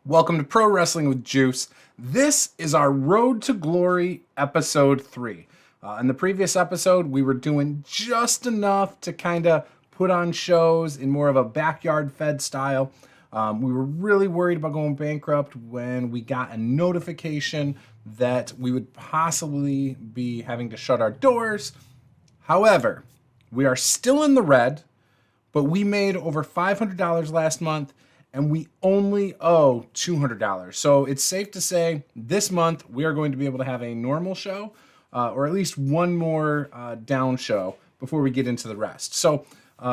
Welcome to Pro Wrestling with Juice. This is our Road to Glory episode 3. In the previous episode, we were doing just enough to kind of put on shows in more of a backyard fed style. We were really worried about going bankrupt when we got a notification that we would possibly be having to shut our doors. However, we are still in the red, but we made over $500 last month and we only owe $200. So it's safe to say this month we are going to be able to have a normal show or at least one more down show before we get into the rest. So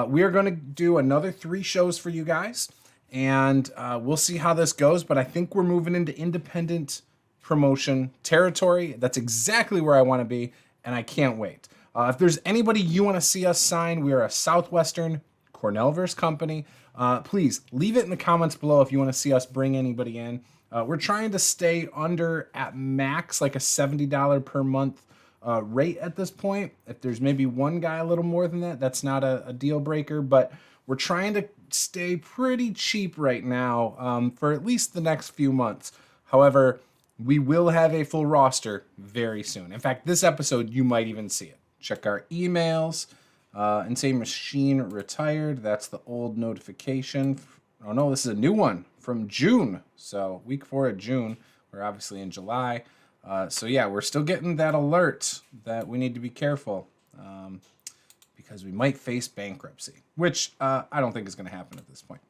we are going to do another 3 shows for you guys, and we'll see how this goes. But I think we're moving into independent promotion territory. That's exactly where I want to be, and I can't wait. If there's anybody you want to see us sign, we are a Southwestern Cornellverse company. Please leave it in the comments below if you want to see us bring anybody in. We're trying to stay under at max like a $70 per month rate at this point. If there's maybe one guy a little more than that, that's not a deal breaker, but we're trying to stay pretty cheap right now for at least the next few months. However, we will have a full roster very soon. In fact, this episode, you might even see it. Check our emails. And say machine retired. That's the old notification. Oh no, this is a new one from June. So week 4 of June. We're obviously in July. So yeah, we're still getting that alert that we need to be careful because we might face bankruptcy, which I don't think is going to happen at this point.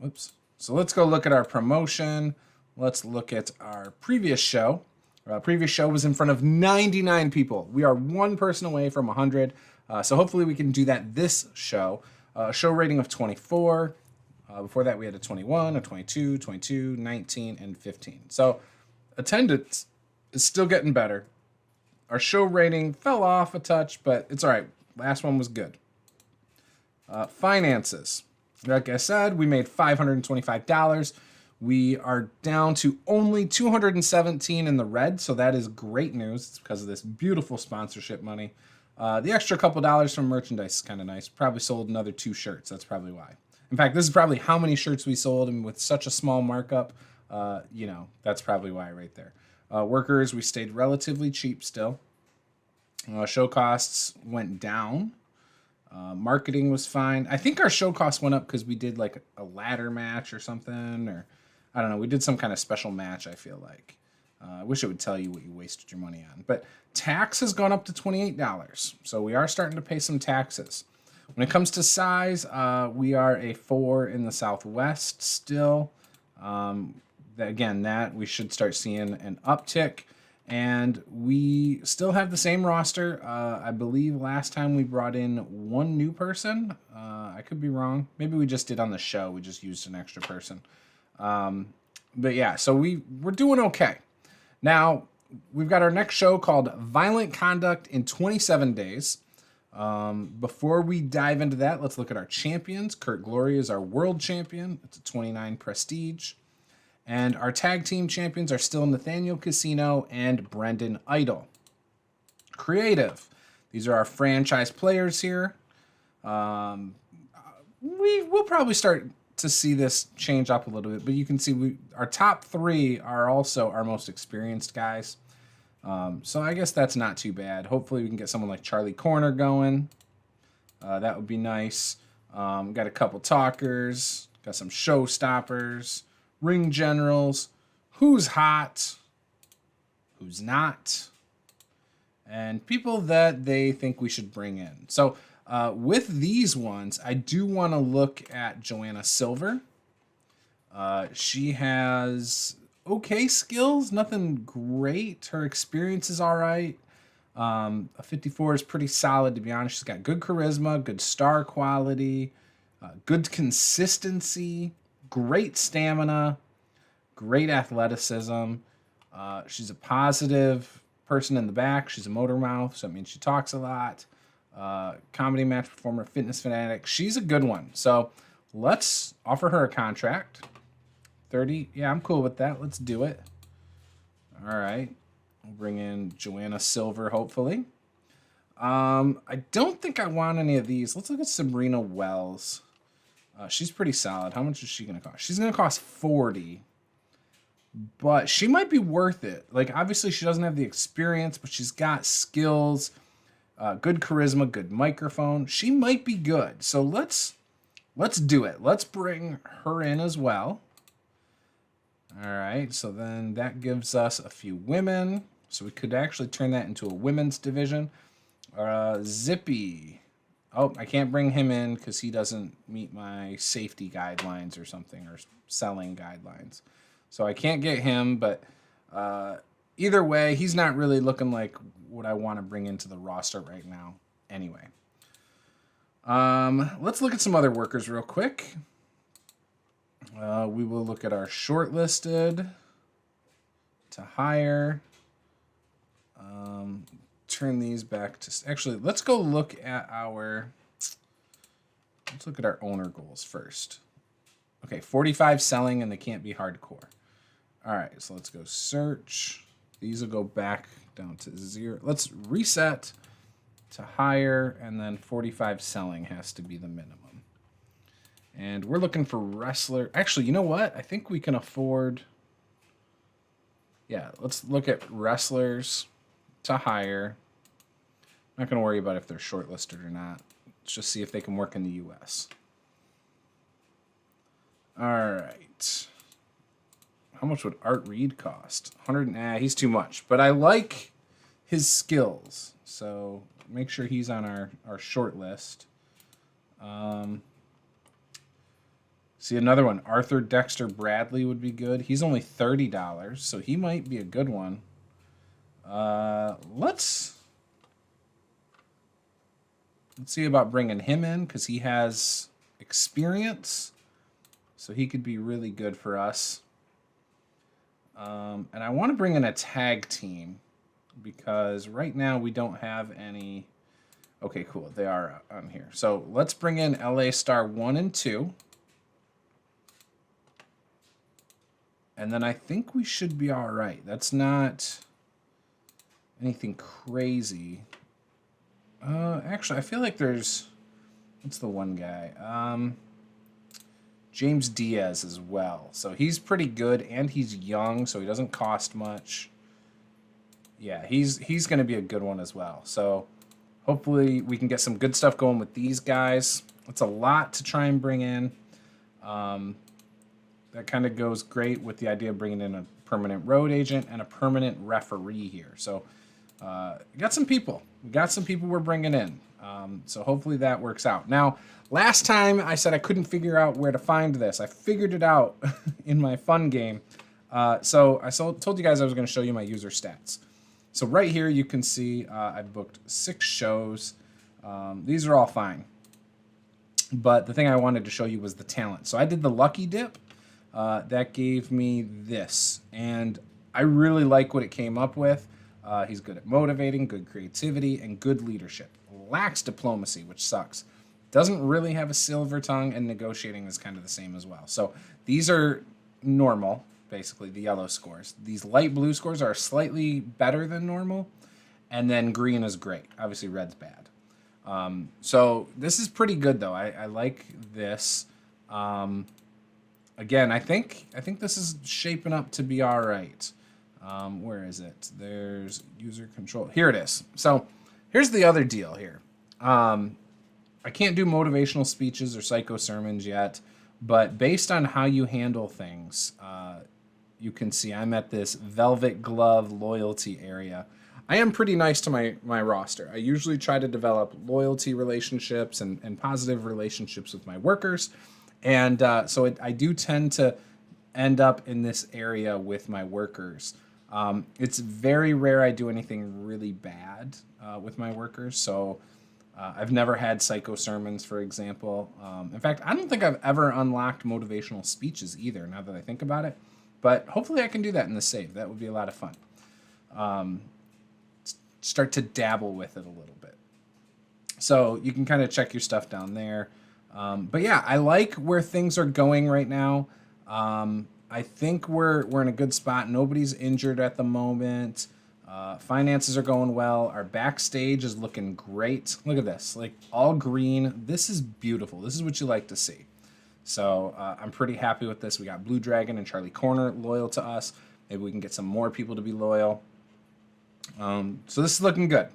Oops. So let's go look at our promotion. Let's look at our previous show. Our previous show was in front of 99 people. We are one person away from 100. So hopefully we can do that this show. Show rating of 24. Before that we had a 21, a 22, 22, 19, and 15. So attendance is still getting better. Our show rating fell off a touch, but it's all right. Last one was good. Finances. Like I said, we made $525. We are down to only $217 in the red, so that is great news. It's because of this beautiful sponsorship money. The extra couple dollars from merchandise is kind of nice. Probably sold another 2 shirts. That's probably why. In fact, this is probably how many shirts we sold, and with such a small markup, that's probably why right there. Workers, we stayed relatively cheap still. Show costs went down. Marketing was fine. I think our show costs went up because we did like a ladder match or something, or I don't know. We did some kind of special match, I feel like. I wish it would tell you what you wasted your money on. But tax has gone up to $28. So we are starting to pay some taxes. When it comes to size, we are a 4 in the Southwest still. That we should start seeing an uptick. And we still have the same roster. I believe last time we brought in 1 new person. I could be wrong. Maybe we just did on the show. We just used an extra person. But yeah, so we're doing okay. Now, we've got our next show called Violent Conduct in 27 Days. Before we dive into that, let's look at our champions. Kurt Glory is our world champion. It's a 29 prestige. And our tag team champions are still Nathaniel Casino and Brendan Idol. Creative. These are our franchise players here. We'll probably start to see this change up a little bit, but you can see our top 3 are also our most experienced guys. So I guess that's not too bad. Hopefully we can get someone like Charlie Corner going. That would be nice. Got a couple talkers, got some showstoppers, ring generals, who's hot, who's not, and people that they think we should bring in. So with these ones, I do want to look at Joanna Silver. She has okay skills, nothing great. Her experience is all right. A 54 is pretty solid, to be honest. She's got good charisma, good star quality, good consistency, great stamina, great athleticism. She's a positive person in the back. She's a motor mouth, so that means she talks a lot. Comedy match performer, fitness fanatic. She's a good one. So let's offer her a contract. 30. Yeah, I'm cool with that. Let's do it. All right. We'll bring in Joanna Silver, hopefully. I don't think I want any of these. Let's look at Sabrina Wells. She's pretty solid. How much is she going to cost? She's going to cost 40. but she might be worth it. Like, obviously, she doesn't have the experience, but she's got skills, good charisma, good microphone. She might be good. So let's do it. Let's bring her in as well. All right. So then that gives us a few women. So we could actually turn that into a women's division. Zippy. Oh, I can't bring him in because he doesn't meet my safety guidelines or something, or selling guidelines. So I can't get him, but either way, he's not really looking like what I want to bring into the roster right now anyway. Let's look at some other workers real quick. We will look at our shortlisted to hire. Turn these back to... Actually, let's go look at our... Let's look at our owner goals first. Okay, 45 selling, and they can't be hardcore. All right, so let's go search. These will go back down to 0. Let's reset to higher, and then 45 selling has to be the minimum. And we're looking for wrestler. Actually, you know what? I think we can afford... Yeah, let's look at wrestlers to hire. I'm not going to worry about if they're shortlisted or not. Let's just see if they can work in the U.S. All right. How much would Art Reed cost? 100. Nah, he's too much. But I like his skills, so make sure he's on our short list. See, another one. Arthur Dexter Bradley would be good. He's only $30, so he might be a good one. Let's see about bringing him in because he has experience, so he could be really good for us. And I want to bring in a tag team because right now we don't have any. Okay, cool. They are on here. So let's bring in LA Star 1 and 2. And then I think we should be all right. That's not anything crazy. Actually, I feel like there's... What's the one guy? James Diaz as well. So he's pretty good, and he's young, so he doesn't cost much. Yeah, he's going to be a good one as well. So hopefully we can get some good stuff going with these guys. It's a lot to try and bring in. That kind of goes great with the idea of bringing in a permanent road agent and a permanent referee here. So we got some people. We got some people we're bringing in. So hopefully that works out. Now, last time I said I couldn't figure out where to find this. I figured it out in my fun game. So I told you guys I was going to show you my user stats. So right here you can see I booked 6 shows. These are all fine. But the thing I wanted to show you was the talent. So I did the lucky dip. That gave me this. And I really like what it came up with. He's good at motivating, good creativity, and good leadership. Lacks diplomacy, which sucks. Doesn't really have a silver tongue, and negotiating is kind of the same as well. So these are normal, basically, the yellow scores. These light blue scores are slightly better than normal, and then green is great. Obviously, red's bad. So this is pretty good, though. I like this. Again, I think this is shaping up to be all right. Where is it? There's user control. Here it is. So here's the other deal here. I can't do motivational speeches or psycho sermons yet, but based on how you handle things, you can see I'm at this velvet glove loyalty area. I am pretty nice to my roster. I usually try to develop loyalty relationships and positive relationships with my workers. And so I do tend to end up in this area with my workers. It's very rare I do anything really bad with my workers. So I've never had psycho sermons, for example. In fact, I don't think I've ever unlocked motivational speeches either, now that I think about it. But hopefully I can do that in the save. That would be a lot of fun. Start to dabble with it a little bit. So you can kind of check your stuff down there. But yeah, I like where things are going right now. I think we're in a good spot. Nobody's injured at the moment. Finances are going well. Our backstage is looking great. Look at this, like all green. This is beautiful. This is what you like to see. So I'm pretty happy with this. We got Blue Dragon and Charlie Corner loyal to us. Maybe we can get some more people to be loyal. So this is looking good.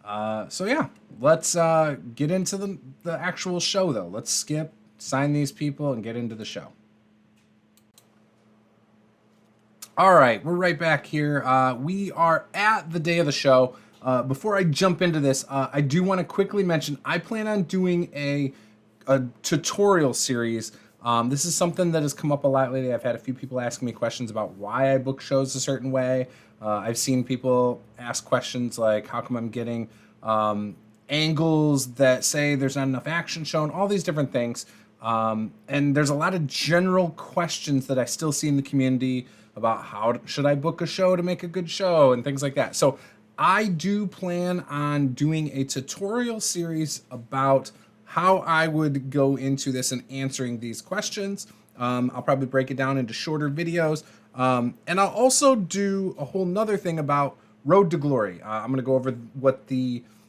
So yeah, let's get into the actual show though. Let's skip, sign these people, and get into the show. All right, we're right back here. We are at the day of the show. Before I jump into this, I do want to quickly mention I plan on doing a tutorial series. This is something that has come up a lot lately. I've had a few people asking me questions about why I book shows a certain way. I've seen people ask questions like, how come I'm getting angles that say there's not enough action shown, all these different things. And there's a lot of general questions that I still see in the community about how should I book a show to make a good show and things like that. So I do plan on doing a tutorial series about how I would go into this and answering these questions. I'll probably break it down into shorter videos. And I'll also do a whole nother thing about Road to Glory. I'm going to go over what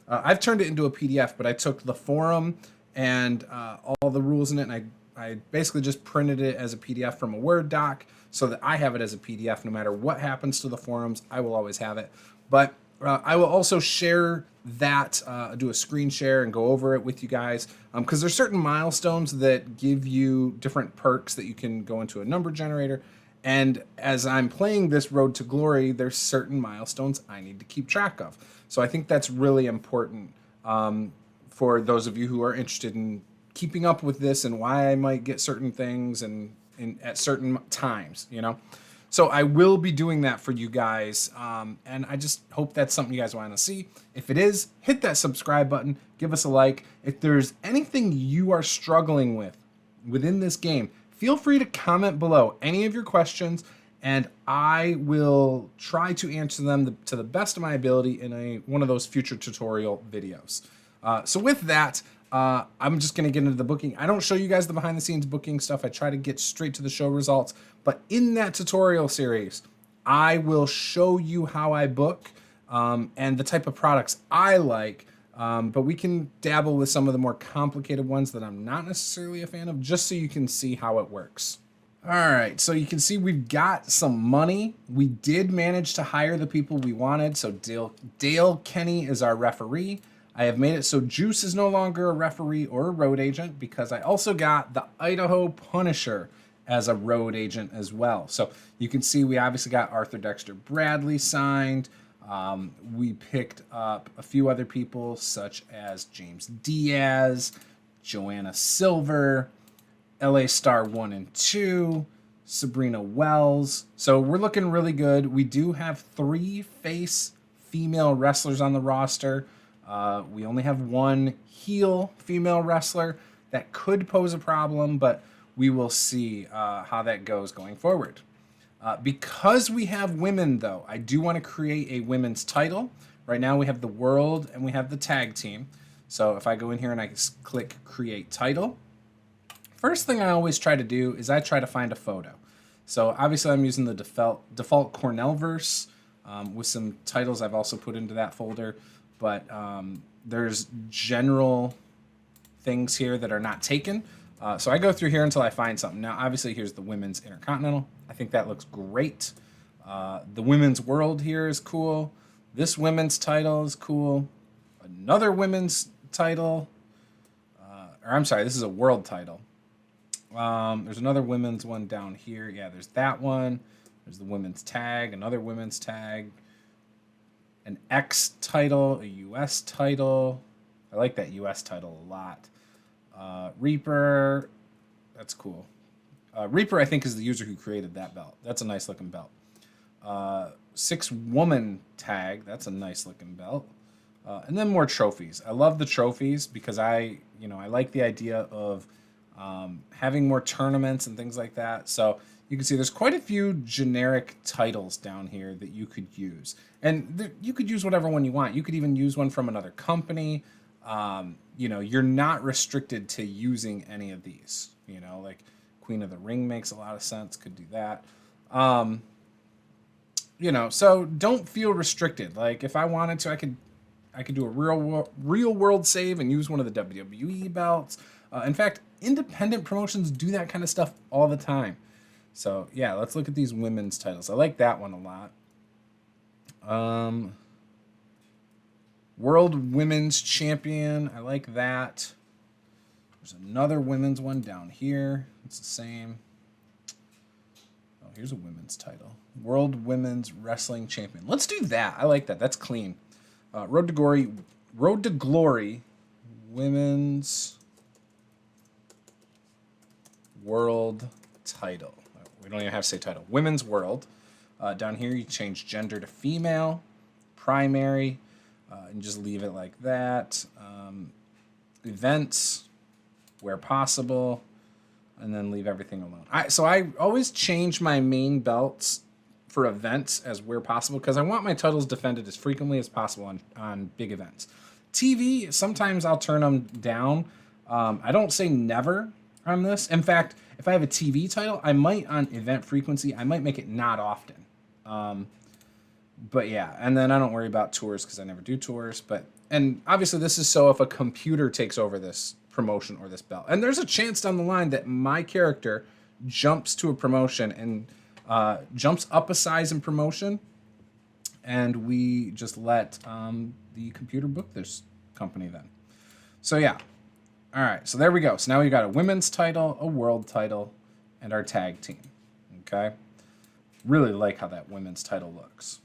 I've turned it into a PDF, but I took the forum and all the rules in it, and I basically just printed it as a PDF from a Word doc so that I have it as a PDF. No matter what happens to the forums, I will always have it. But I will also share that, do a screen share and go over it with you guys, because there's certain milestones that give you different perks that you can go into a number generator. And as I'm playing this Road to Glory, there's certain milestones I need to keep track of. So I think that's really important for those of you who are interested in keeping up with this and why I might get certain things and at certain times, you know. So I will be doing that for you guys, and I just hope that's something you guys want to see. If it is, hit that subscribe button, give us a like. If there's anything you are struggling with within this game, feel free to comment below any of your questions, and I will try to answer them to the best of my ability in one of those future tutorial videos. So with that, I'm just going to get into the booking. I don't show you guys the behind the scenes booking stuff. I try to get straight to the show results. But in that tutorial series, I will show you how I book and the type of products I like. But we can dabble with some of the more complicated ones that I'm not necessarily a fan of, just so you can see how it works. All right, so you can see we've got some money. We did manage to hire the people we wanted. So Dale Kenny is our referee. I have made it so Juice is no longer a referee or a road agent because I also got the Idaho Punisher as a road agent as well. So you can see we obviously got Arthur Dexter Bradley signed. We picked up a few other people such as James Diaz, Joanna Silver, LA Star 1 and 2, Sabrina Wells. So we're looking really good. We do have 3 face female wrestlers on the roster. We only have 1 heel female wrestler. That could pose a problem, but we will see how that goes going forward. Because we have women, though, I do want to create a women's title. Right now we have the world and we have the tag team. So if I go in here and I click create title, first thing I always try to do is I try to find a photo. So obviously I'm using the default Cornellverse with some titles I've also put into that folder. But there's general things here that are not taken. So I go through here until I find something. Now, obviously, here's the Women's Intercontinental. I think that looks great. The Women's World here is cool. This women's title is cool. Another women's title. Or I'm sorry, this is a world title. There's another women's one down here. Yeah, there's that one. There's the women's tag, another women's tag. An X title, a US title. I like that US title a lot. Reaper, that's cool. Reaper, I think, is the user who created that belt. That's a nice looking belt. 6-woman tag, that's a nice looking belt. And then more trophies. I love the trophies because I like the idea of having more tournaments and things like that. So you can see there's quite a few generic titles down here that you could use. And you could use whatever one you want. You could even use one from another company. You're not restricted to using any of these. Like Queen of the Ring makes a lot of sense. Could do that. So don't feel restricted. Like if I wanted to, I could do a real world save and use one of the WWE belts. In fact, independent promotions do that kind of stuff all the time. So yeah, let's look at these women's titles. I like that one a lot. World Women's Champion. I like that. There's another women's one down here. It's the same. Oh, here's a women's title. World Women's Wrestling Champion. Let's do that. I like that. That's clean. Road to Glory. Women's World Title. We don't even have to say title. Women's World. Down here, you change gender to female, primary, and just leave it like that. Events, where possible, and then leave everything alone. So I always change my main belts for events as where possible because I want my titles defended as frequently as possible on big events. TV, sometimes I'll turn them down. I don't say never on this. In fact, if I have a TV title, I might on event frequency, I might make it not often. But yeah, and then I don't worry about tours because I never do tours. And obviously this is so if a computer takes over this promotion or this belt. And there's a chance down the line that my character jumps to a promotion and jumps up a size in promotion, and we just let the computer book this company then. So yeah. All right, so there we go. So now we got a women's title, a world title, and our tag team. Okay? Really like how that women's title looks.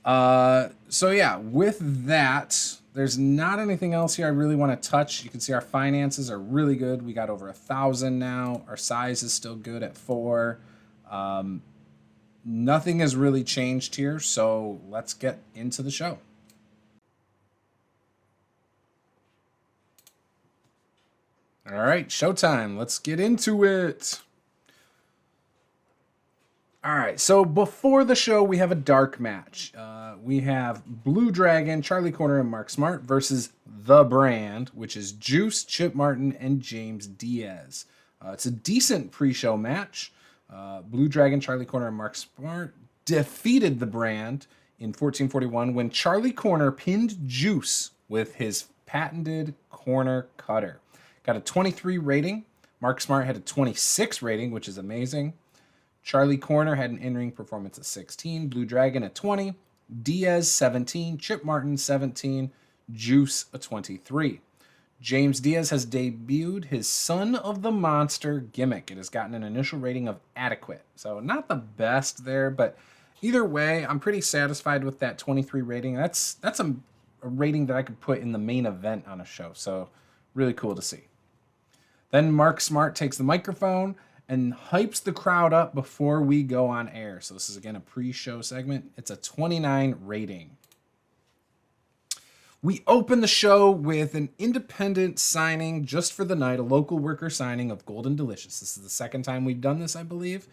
So yeah, with that, there's not anything else here I really want to touch. You can see our finances are really good. We got over 1,000 now. Our size is still good at 4. Nothing has really changed here, so let's get into the show. All right, showtime. Let's get into it. All right, so before the show, we have a dark match. We have Blue Dragon, Charlie Corner, and Mark Smart versus The Brand, which is Juice, Chip Martin, and James Diaz. It's a decent pre-show match. Blue Dragon, Charlie Corner, and Mark Smart defeated The Brand in 1441 when Charlie Corner pinned Juice with his patented corner cutter. Got a 23 rating. Mark Smart had a 26 rating, which is amazing. Charlie Corner had an in-ring performance of 16. Blue Dragon a 20. Diaz 17. Chip Martin 17. Juice a 23. James Diaz has debuted his Son of the Monster gimmick. It has gotten an initial rating of adequate. So not the best there, but either way, I'm pretty satisfied with that 23 rating. That's a rating that I could put in the main event on a show. So really cool to see. Then Mark Smart takes the microphone and hypes the crowd up before we go on air. So this is, again, a pre-show segment. It's a 29 rating. We open the show with an independent signing just for the night, a local worker signing of Golden Delicious. This is the second time we've done this, I believe.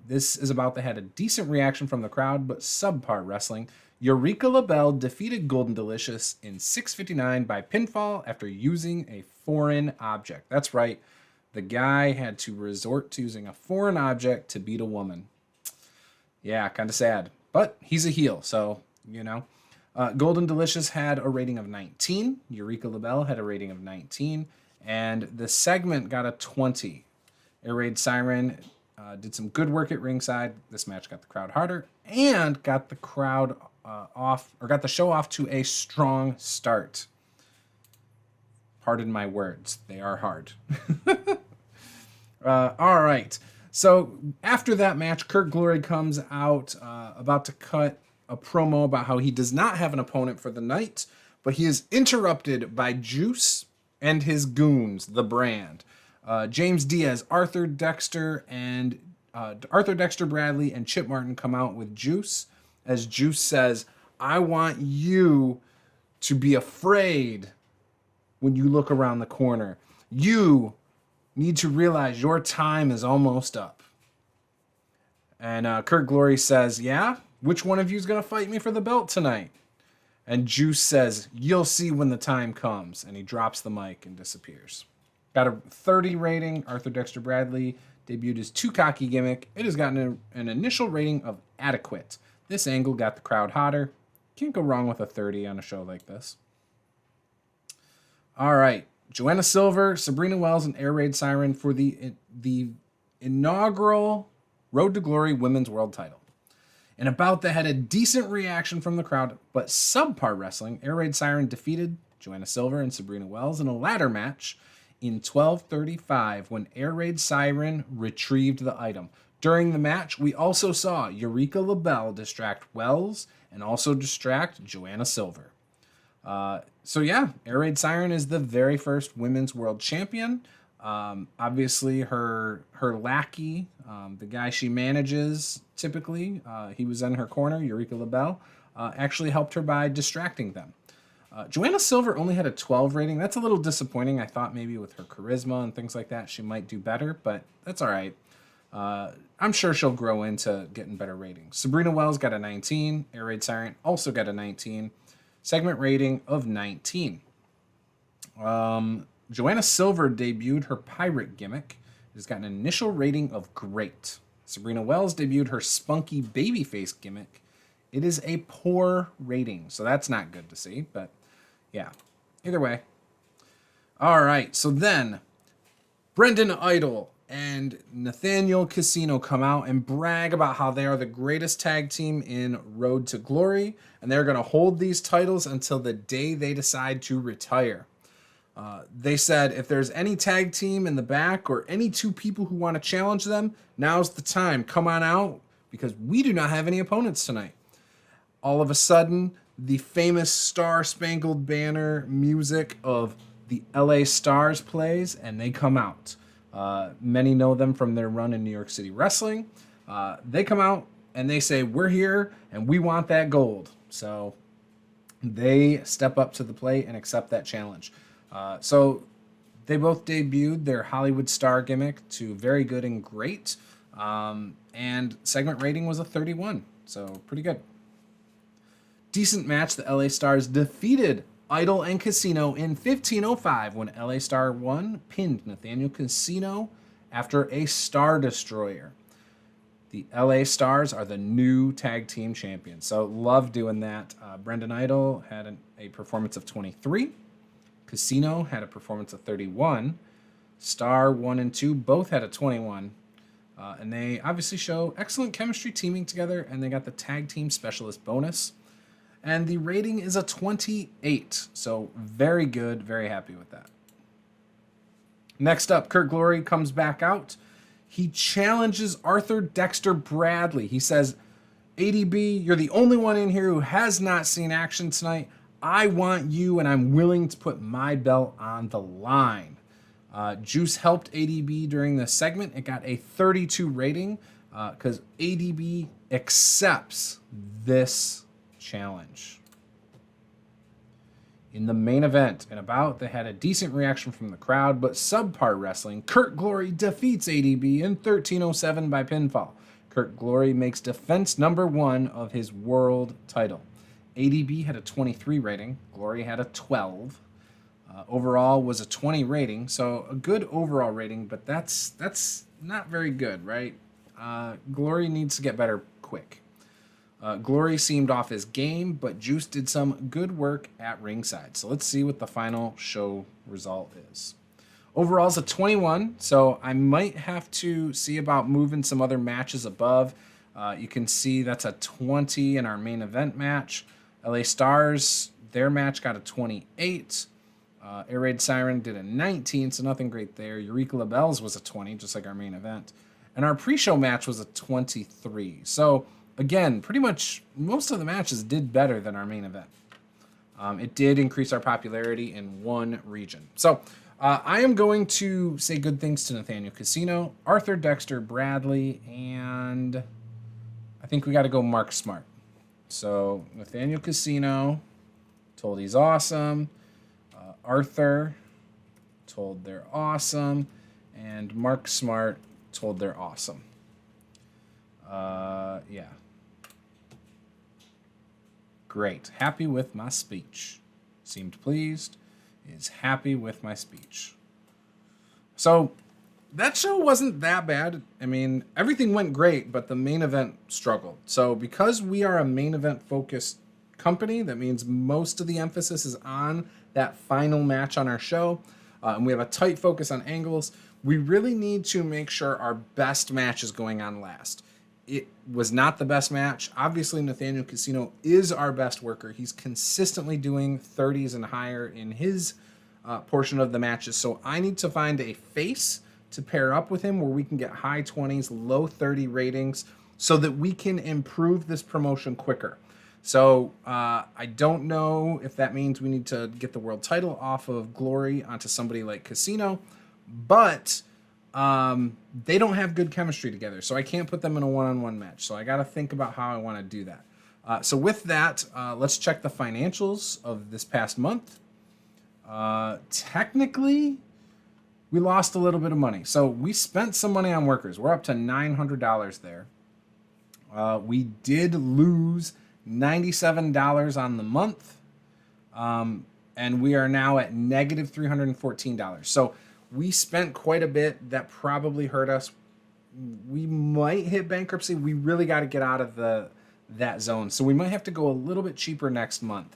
This is about they had a decent reaction from the crowd, but subpar wrestling. Eureka LaBelle defeated Golden Delicious in 6:59 by pinfall after using a foreign object. That's right. The guy had to resort to using a foreign object to beat a woman. Yeah, kind of sad. But he's a heel, so, you know. Golden Delicious had a rating of 19. Eureka LaBelle had a rating of 19. And the segment got a 20. Air Raid Siren did some good work at ringside. This match got the crowd harder and got the crowd got the show off to a strong start. Pardon my words. They are hard. All right. So after that match, Kurt Glory comes out about to cut a promo about how he does not have an opponent for the night, but he is interrupted by Juice and his goons, The Brand. James Diaz, Arthur Dexter Bradley, and Chip Martin come out with Juice as Juice says, I want you to be afraid when you look around the corner. You need to realize your time is almost up. And Kurt Glory says, yeah, which one of you is going to fight me for the belt tonight? And Juice says, you'll see when the time comes. And he drops the mic and disappears. Got a 30 rating. Arthur Dexter Bradley debuted his Too Cocky gimmick. It has gotten an initial rating of adequate. This angle got the crowd hotter. Can't go wrong with a 30 on a show like this. All right. Joanna Silver, Sabrina Wells, and Air Raid Siren for the inaugural Road to Glory Women's World title. In a bout that had a decent reaction from the crowd, but subpar wrestling, Air Raid Siren defeated Joanna Silver and Sabrina Wells in a ladder match in 12:35 when Air Raid Siren retrieved the item. During the match, we also saw Eureka LaBelle distract Wells and also distract Joanna Silver. Air Raid Siren is the very first women's world champion. Obviously, her lackey, the guy she manages typically, he was in her corner, Eureka LaBelle, actually helped her by distracting them. Joanna Silver only had a 12 rating. That's a little disappointing. I thought maybe with her charisma and things like that, she might do better, but that's all right. I'm sure she'll grow into getting better ratings. Sabrina Wells got a 19. Air Raid Siren also got a 19. Segment rating of 19. Joanna Silver debuted her pirate gimmick. It has got an initial rating of great. Sabrina Wells debuted her spunky babyface gimmick. It is a poor rating, so that's not good to see, but yeah. Either way. All right, so then Brendan Idol and Nathaniel Casino come out and brag about how they are the greatest tag team in Road to Glory, and they're going to hold these titles until the day they decide to retire. They said if there's any tag team in the back or any two people who want to challenge them, now's the time. Come on out, because we do not have any opponents tonight. All of a sudden, the famous Star Spangled Banner music of the LA Stars plays, and they come out. Many know them from their run in New York City wrestling. They come out and they say, we're here and we want that gold. So they step up to the plate and accept that challenge. So they both debuted their Hollywood Star gimmick to very good and great. And segment rating was a 31. So pretty good. Decent match. The LA Stars defeated Idol and Casino in 15:05 when LA Star 1 pinned Nathaniel Casino after a Star Destroyer. The LA Stars are the new tag team champions. So love doing that. Brendan Idol had a performance of 23. Casino had a performance of 31. Star 1 and 2 both had a 21. And they obviously show excellent chemistry teaming together, and they got the tag team specialist bonus. And the rating is a 28. So very good. Very happy with that. Next up, Kurt Glory comes back out. He challenges Arthur Dexter Bradley. He says, ADB, you're the only one in here who has not seen action tonight. I want you, and I'm willing to put my belt on the line. Juice helped ADB during the segment. It got a 32 rating because ADB accepts this challenge. In the main event and about, they had a decent reaction from the crowd, but subpar wrestling. Kurt Glory defeats ADB in 13:07 by pinfall. Kurt Glory makes defense number 1 of his world title. ADB had a 23 rating. Glory had a 12. Overall was a 20 rating, so a good overall rating, but that's not very good, right? Glory needs to get better quick. Glory seemed off his game, but Juice did some good work at ringside. So let's see what the final show result is. Overall is a 21, so I might have to see about moving some other matches above. You can see that's a 20 in our main event match. LA Stars, their match got a 28. Air Raid Siren did a 19, so nothing great there. Eureka LaBelle's was a 20, just like our main event. And our pre-show match was a 23. So again, pretty much most of the matches did better than our main event. It did increase our popularity in one region. So I am going to say good things to Nathaniel Casino, Arthur Dexter Bradley, and I think we got to go Mark Smart. So Nathaniel Casino told he's awesome. Arthur told they're awesome. And Mark Smart told they're awesome. Yeah. Great. Happy with my speech. Seemed pleased. Is happy with my speech. So that show wasn't that bad. I mean, everything went great, but the main event struggled. So because we are a main event focused company, that means most of the emphasis is on that final match on our show. and we have a tight focus on angles, we really need to make sure our best match is going on last. It was not the best match. Obviously, Nathaniel Casino is our best worker. He's consistently doing 30s and higher in his portion of the matches. So I need to find a face to pair up with him where we can get high 20s, low 30 ratings so that we can improve this promotion quicker. So I don't know if that means we need to get the world title off of Glory onto somebody like Casino, but they don't have good chemistry together, so I can't put them in a one-on-one match. So I got to think about how I want to do that. So with that, let's check the financials of this past month. Technically, we lost a little bit of money. So we spent some money on workers. We're up to $900 there. We did lose $97 on the month, and we are now at negative $314. So we spent quite a bit. That probably hurt us. We might hit bankruptcy. We really got to get out of that zone. So we might have to go a little bit cheaper next month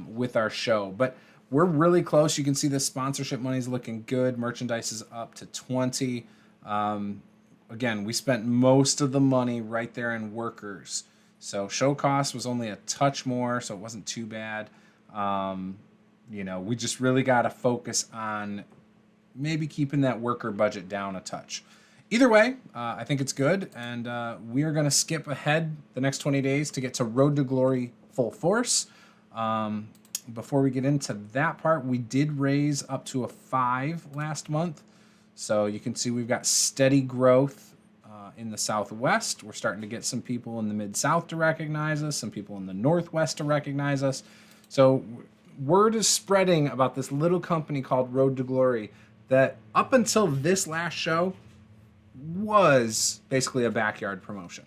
with our show. But we're really close. You can see the sponsorship money is looking good. Merchandise is up to 20. Again, we spent most of the money right there in workers. So show cost was only a touch more, so it wasn't too bad. We just really got to focus on maybe keeping that worker budget down a touch. Either way, I think it's good, and we are going to skip ahead the next 20 days to get to Road to Glory Full Force. Before we get into that part, we did raise up to a 5 last month. So you can see we've got steady growth in the Southwest. We're starting to get some people in the Mid-South to recognize us, some people in the Northwest to recognize us. So word is spreading about this little company called Road to Glory that up until this last show was basically a backyard promotion.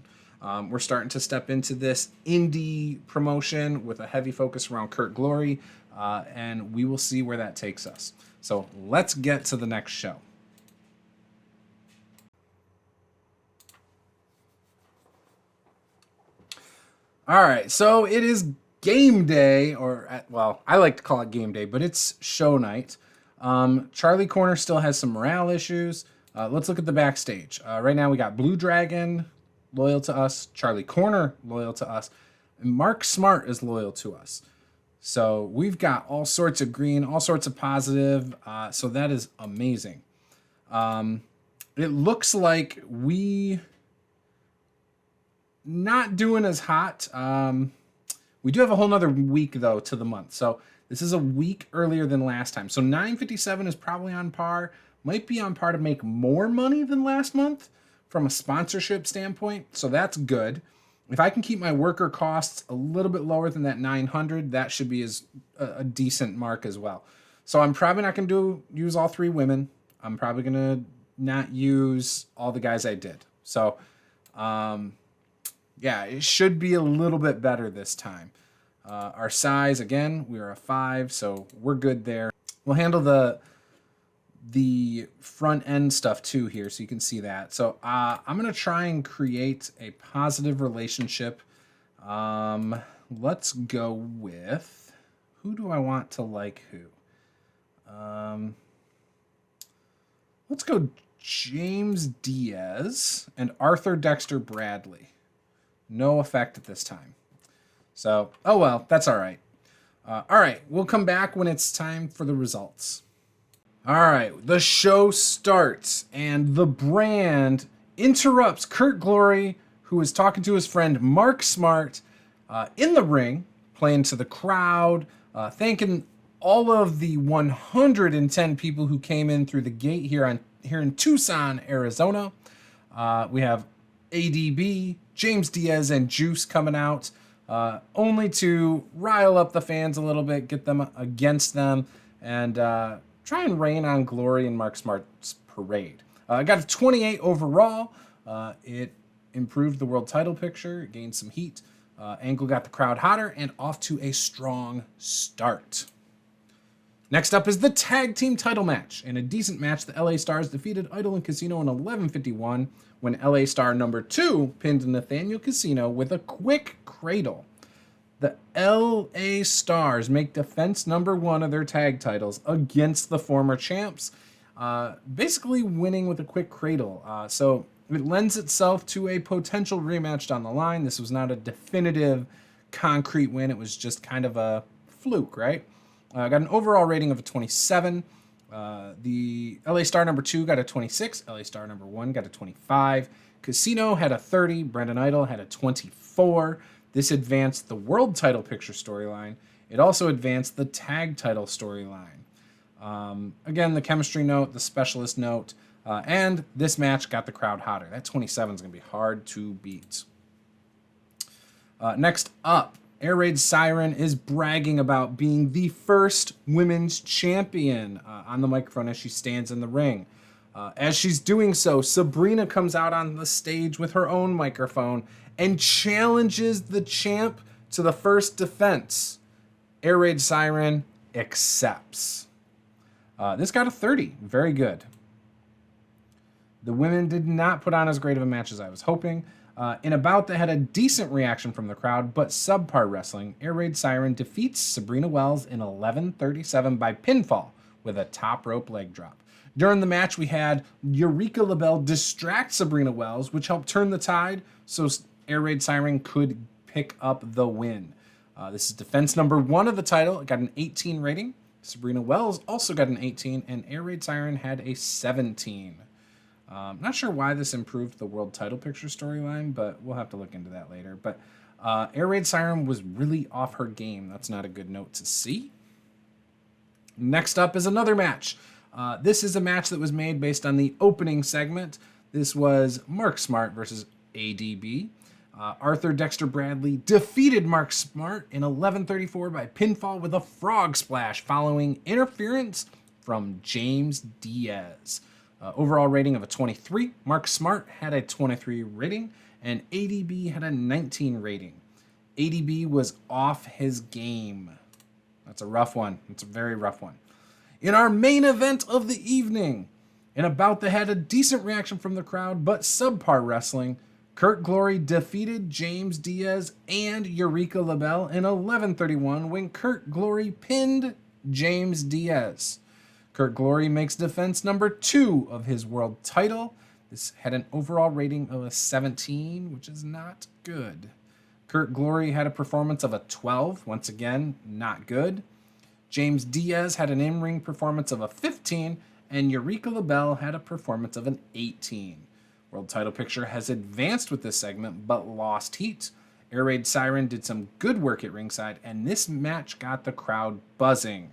We're starting to step into this indie promotion with a heavy focus around Kurt Glory, and we will see where that takes us. So let's get to the next show. All right, so it is game day, I like to call it game day, but it's show night. Charlie Corner still has some morale issues. Let's look at the backstage. Right now we got Blue Dragon loyal to us, Charlie Corner loyal to us, and Mark Smart is loyal to us. So we've got all sorts of green, all sorts of positive. So that is amazing. It looks like we not doing as hot. We do have a whole nother week though to the month. So this is a week earlier than last time. So 957 is probably on par. Might be on par to make more money than last month from a sponsorship standpoint. So that's good. If I can keep my worker costs a little bit lower than that 900, that should be a decent mark as well. So I'm probably not going to use all 3 women. I'm probably going to not use all the guys I did. So, yeah, it should be a little bit better this time. Our size, again, we are a 5, so we're good there. We'll handle the front end stuff too here, so you can see that. So I'm going to try and create a positive relationship. Let's go with, who do I want to like who? Let's go James Diaz and Arthur Dexter Bradley. No effect at this time. So, oh well, that's all right. All right, we'll come back when it's time for the results. All right, the show starts, and the brand interrupts Kurt Glory, who is talking to his friend Mark Smart in the ring, playing to the crowd, thanking all of the 110 people who came in through the gate here in Tucson, Arizona. We have ADB, James Diaz, and Juice coming out, only to rile up the fans a little bit, get them against them, and try and rain on Glory and Mark Smart's parade. Got a 28 overall. It improved the world title picture, it gained some heat. Angle got the crowd hotter and off to a strong start. Next up is the tag team title match. In a decent match, the LA Stars defeated Idol and Casino in 11:51 when LA Star number 2 pinned Nathaniel Casino with a quick cradle. The LA Stars make defense number 1 of their tag titles against the former champs, basically winning with a quick cradle. So it lends itself to a potential rematch down the line. This was not a definitive, concrete win. It was just kind of a fluke, right? Got an overall rating of a 27. The LA Star number 2 got a 26. LA Star number 1 got a 25. Casino had a 30. Brandon Idol had a 24. This advanced the world title picture storyline. It also advanced the tag title storyline. Again, the chemistry note, the specialist note, and this match got the crowd hotter. That 27 is going to be hard to beat. Next up, Air Raid Siren is bragging about being the first women's champion on the microphone as she stands in the ring. As she's doing so, Sabrina comes out on the stage with her own microphone and challenges the champ to the first defense. Air Raid Siren accepts. This got a 30. Very good. The women did not put on as great of a match as I was hoping. In a bout that had a decent reaction from the crowd, but subpar wrestling, Air Raid Siren defeats Sabrina Wells in 11:37 by pinfall with a top rope leg drop. During the match, we had Eureka LaBelle distract Sabrina Wells, which helped turn the tide, so Air Raid Siren could pick up the win. This is defense number 1 of the title. It got an 18 rating. Sabrina Wells also got an 18, and Air Raid Siren had a 17. Not sure why this improved the world title picture storyline, but we'll have to look into that later. But Air Raid Siren was really off her game. That's not a good note to see. Next up is another match. This is a match that was made based on the opening segment. This was Mark Smart versus ADB. Arthur Dexter Bradley defeated Mark Smart in 11:34 by pinfall with a frog splash following interference from James Diaz. Overall rating of a 23. Mark Smart had a 23 rating, and ADB had a 19 rating. ADB was off his game. That's a rough one. It's a very rough one. In our main event of the evening, in a bout that had a decent reaction from the crowd, but subpar wrestling, Kurt Glory defeated James Diaz and Eureka LaBelle in 11:31 when Kurt Glory pinned James Diaz. Kurt Glory makes defense number 2 of his world title. This had an overall rating of a 17, which is not good. Kurt Glory had a performance of a 12, once again, not good. James Diaz had an in-ring performance of a 15, and Eureka LaBelle had a performance of an 18. World title picture has advanced with this segment, but lost heat. Air Raid Siren did some good work at ringside, and this match got the crowd buzzing.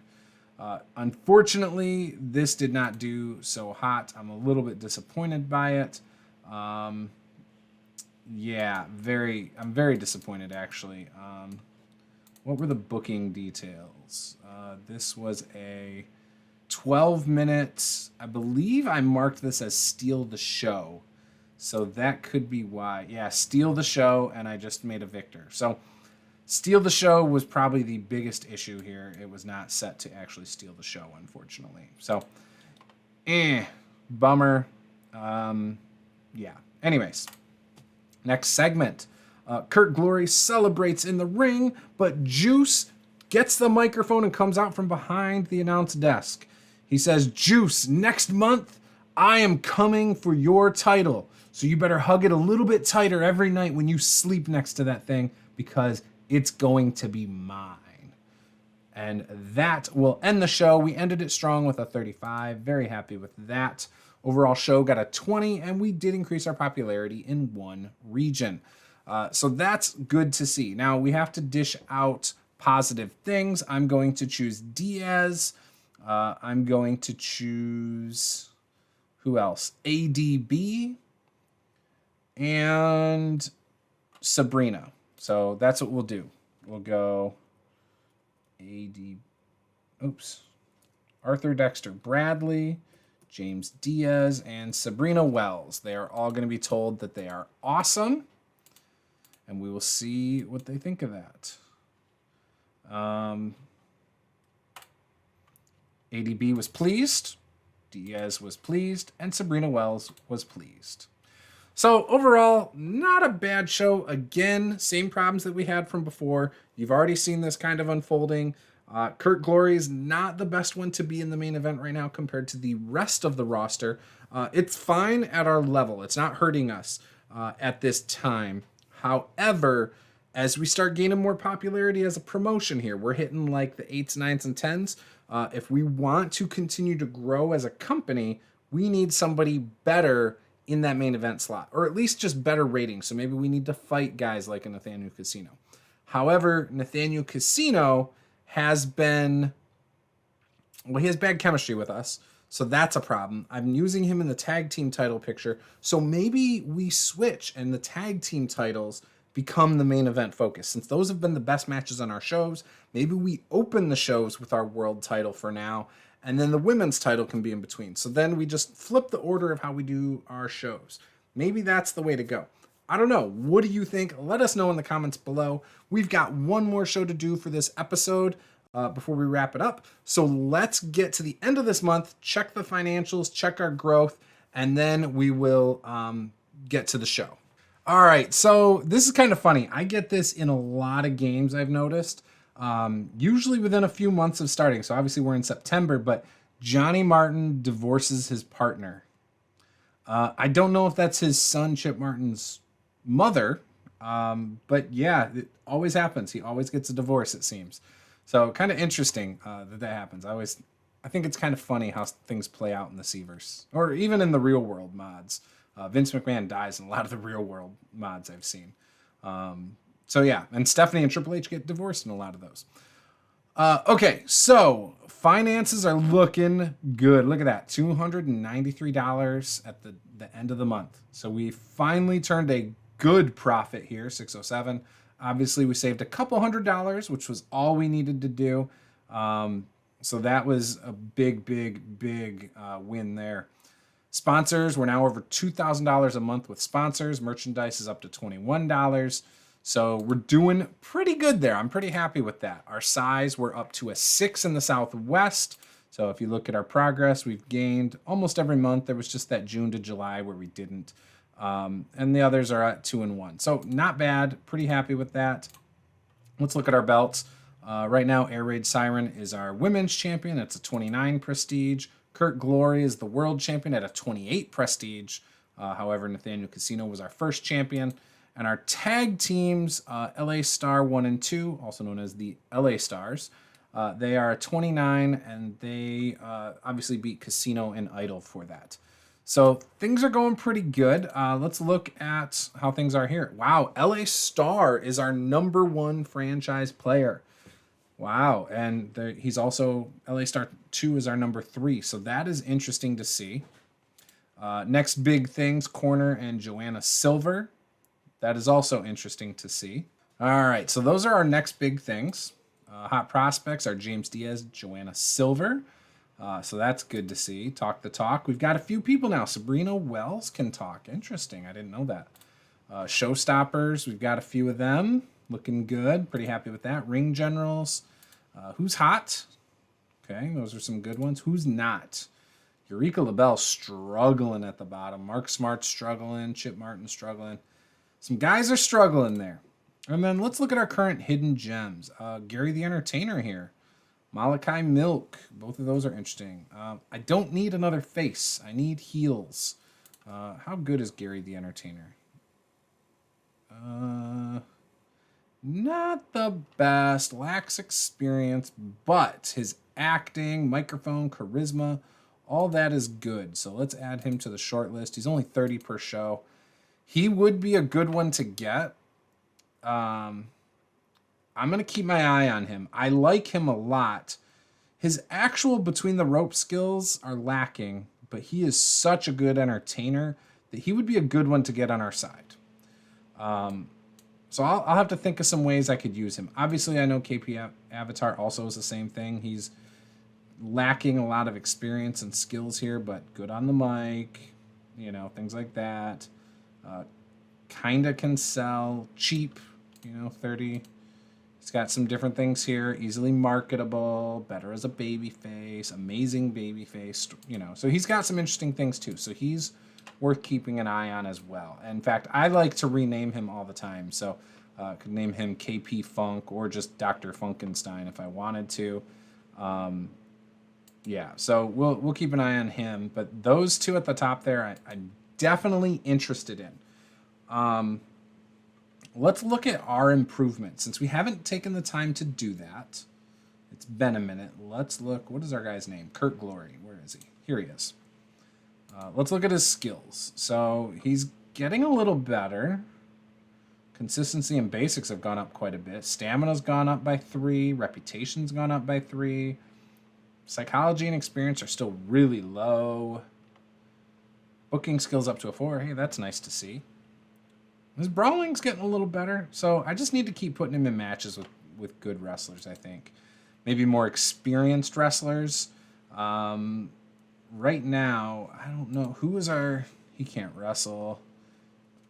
Unfortunately, this did not do so hot. I'm a little bit disappointed by it. I'm very disappointed, actually. What were the booking details? This was a 12 minutes. I believe I marked this as Steal the Show. So that could be why. Yeah, Steal the Show, and I just made a victor. So Steal the Show was probably the biggest issue here. It was not set to actually steal the show, unfortunately. So, bummer. Yeah. Anyways, next segment. Kurt Glory celebrates in the ring, but Juice gets the microphone and comes out from behind the announce desk. He says, "Juice, next month, I am coming for your title. So you better hug it a little bit tighter every night when you sleep next to that thing, because it's going to be mine." And that will end the show. We ended it strong with a 35. Very happy with that. Overall show got a 20, and we did increase our popularity in one region. So that's good to see. Now we have to dish out positive things. I'm going to choose Diaz. I'm going to choose, who else? ADB and Sabrina. So that's what we'll do. We'll go Arthur Dexter Bradley, James Diaz, and Sabrina Wells. They are all going to be told that they are awesome, and we will see what they think of that. ADB was pleased, Diaz was pleased, and Sabrina Wells was pleased. So overall, not a bad show. Again, same problems that we had from before. You've already seen this kind of unfolding. Kurt Glory is not the best one to be in the main event right now compared to the rest of the roster. It's fine at our level. It's not hurting us at this time. However, as we start gaining more popularity as a promotion here, we're hitting like the 8s, 9s, and 10s. If we want to continue to grow as a company, we need somebody better in that main event slot, or at least just better ratings. So maybe we need to fight guys like a Nathaniel Casino. However, Nathaniel Casino has been, well, he has bad chemistry with us. So that's a problem. I'm using him in the tag team title picture. So maybe we switch and the tag team titles become the main event focus. Since those have been the best matches on our shows, maybe we open the shows with our world title for now, and then the women's title can be in between. So then we just flip the order of how we do our shows. Maybe that's the way to go. I don't know. What do you think? Let us know in the comments below. We've got one more show to do for this episode before we wrap it up. So let's get to the end of this month, check the financials, check our growth, and then we will get to the show. All right, so this is kind of funny. I get this in a lot of games, I've noticed. Usually within a few months of starting. So obviously we're in September, but Johnny Martin divorces his partner. I don't know if that's his son, Chip Martin's mother. But yeah, it always happens. He always gets a divorce, it seems. So kind of interesting that happens. I think it's kind of funny how things play out in the Seaverse, or even in the real world mods. Vince McMahon dies in a lot of the real world mods I've seen. So yeah, and Stephanie and Triple H get divorced in a lot of those. Okay, so finances are looking good. Look at that, $293 at the end of the month. So we finally turned a good profit here, 607. Obviously, we saved a couple $100, which was all we needed to do. So that was a big win there. Sponsors, we're now over $2,000 a month with sponsors. Merchandise is up to $21. So we're doing pretty good there. I'm pretty happy with that. Our size, we're up to a 6 in the Southwest. So if you look at our progress, we've gained almost every month. There was just that June to July where we didn't. And the others are at 2 and 1. So not bad. Pretty happy with that. Let's look at our belts. Right now, Air Raid Siren is our women's champion. It's a 29 prestige. Kurt Glory is the world champion at a 28 prestige. However, Nathaniel Casino was our first champion. And our tag teams, LA Star 1 and 2, also known as the LA Stars, they are 29, and they obviously beat Casino and Idol for that. So things are going pretty good. Let's look at how things are here. Wow, LA Star is our #1 franchise player. Wow, and he's also, LA Star 2 is our #3, so that is interesting to see. Next big things, Corner and Joanna Silver. That is also interesting to see. All right, so those are our next big things. Hot prospects are James Diaz, Joanna Silver. So that's good to see. Talk the talk. We've got a few people now. Sabrina Wells can talk. Interesting. I didn't know that. Showstoppers. We've got a few of them. Looking good. Pretty happy with that. Ring Generals. Who's hot? Okay, those are some good ones. Who's not? Eureka LaBelle struggling at the bottom. Mark Smart struggling. Chip Martin struggling. Some guys are struggling there. And then let's look at our current hidden gems. Gary the Entertainer here. Malachi Milk. Both of those are interesting. I don't need another face. I need heels. How good is Gary the Entertainer? Not the best. Lacks experience, but his acting, microphone, charisma, all that is good. So let's add him to the short list. He's only 30 per show. He would be a good one to get. I'm going to keep my eye on him. I like him a lot. His actual between the rope skills are lacking, but he is such a good entertainer that he would be a good one to get on our side. So I'll have to think of some ways I could use him. Obviously, I know KP Avatar also is the same thing. He's lacking a lot of experience and skills here, but good on the mic, things like that. Kinda can sell, cheap, 30. He's got some different things here. Easily marketable, better as a baby face, amazing baby face, So he's got some interesting things too. So he's worth keeping an eye on as well. In fact, I like to rename him all the time. So I could name him KP Funk or just Dr. Funkenstein if I wanted to. Yeah, so we'll keep an eye on him. But those two at the top there, I'm definitely interested in. Let's look at our improvement. Since we haven't taken the time to do that, it's been a minute. Let's look. What is our guy's name? Kurt Glory. Where is he? Here he is. Let's look at his skills. So he's getting a little better. Consistency and basics have gone up quite a bit. Stamina's gone up by 3. Reputation's gone up by 3. Psychology and experience are still really low. Booking skills up to a 4. Hey, that's nice to see. His brawling's getting a little better. So I just need to keep putting him in matches with good wrestlers, I think. Maybe more experienced wrestlers. Right now, I don't know. Who is our... He can't wrestle.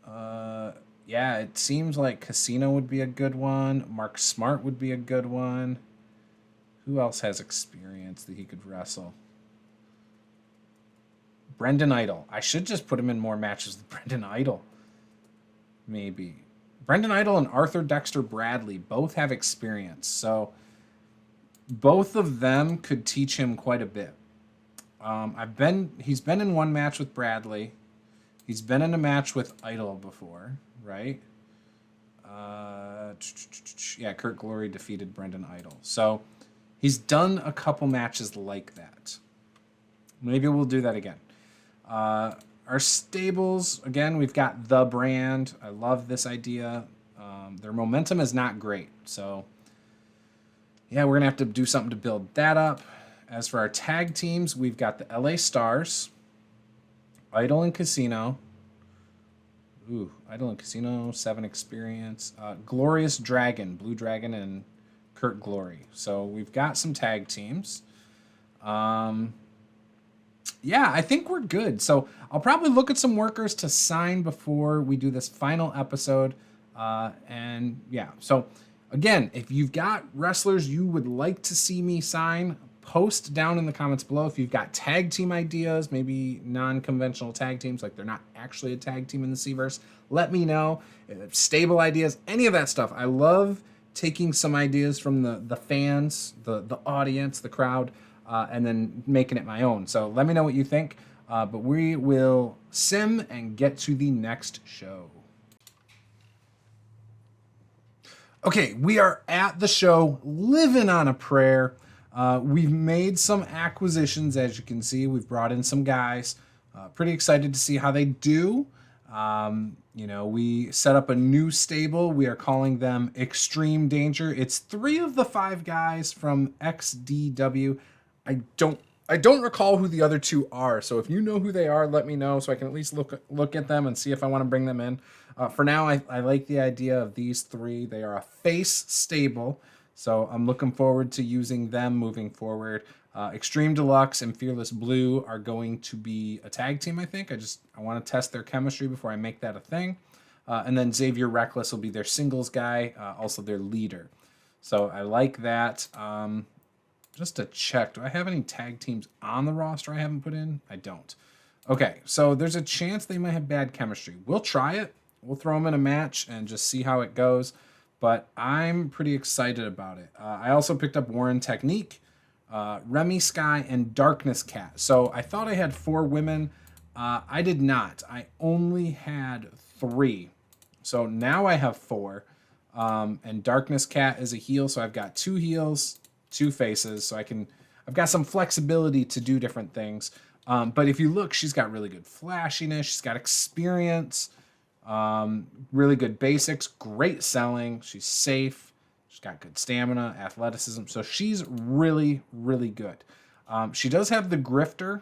Yeah, it seems like Casino would be a good one. Mark Smart would be a good one. Who else has experience that he could wrestle? Brendan Idol. I should just put him in more matches with Brendan Idol. Maybe. Brendan Idol and Arthur Dexter Bradley both have experience. So both of them could teach him quite a bit. He's been in one match with Bradley. He's been in a match with Idol before, right? Yeah, Kurt Glory defeated Brendan Idol. So he's done a couple matches like that. Maybe we'll do that again. Our stables, again, we've got The Brand. I love this idea. Their momentum is not great. So, yeah, we're going to have to do something to build that up. As for our tag teams, we've got the LA Stars, Idol and Casino. Ooh, Idol and Casino, 7 experience. Glorious Dragon, Blue Dragon, and Kurt Glory. So we've got some tag teams. Yeah, I think we're good. So I'll probably look at some workers to sign before we do this final episode. And yeah, so again, if you've got wrestlers you would like to see me sign, post down in the comments below. If you've got tag team ideas, maybe non-conventional tag teams, like they're not actually a tag team in the C-verse, let me know. Stable ideas, any of that stuff. I love taking some ideas from the fans, the audience, the crowd, and then making it my own. So let me know what you think. But we will sim and get to the next show. Okay, we are at the show, living on a prayer. We've made some acquisitions, as you can see. We've brought in some guys. Pretty excited to see how they do. We set up a new stable. We are calling them Extreme Danger. It's 3 of the 5 guys from XDW. I don't recall who the other 2 are. So if you know who they are, let me know so I can at least look at them and see if I want to bring them in. For now, I like the idea of these 3. They are a face stable. So I'm looking forward to using them moving forward. Extreme Deluxe and Fearless Blue are going to be a tag team, I think. I want to test their chemistry before I make that a thing. And then Xavier Reckless will be their singles guy, also their leader. So I like that. Just to check, do I have any tag teams on the roster I haven't put in? I don't. Okay, so there's a chance they might have bad chemistry. We'll try it. We'll throw them in a match and just see how it goes. But I'm pretty excited about it. I also picked up Warren Technique, Remy Sky, and Darkness Cat. So I thought I had 4 women. I did not. I only had 3. So now I have 4. And Darkness Cat is a heel, so I've got 2 heels, 2 faces. So I've got some flexibility to do different things. But if you look, she's got really good flashiness. She's got experience. Really good basics, great selling. She's safe. She's got good stamina, athleticism. So she's really, really good. She does have the grifter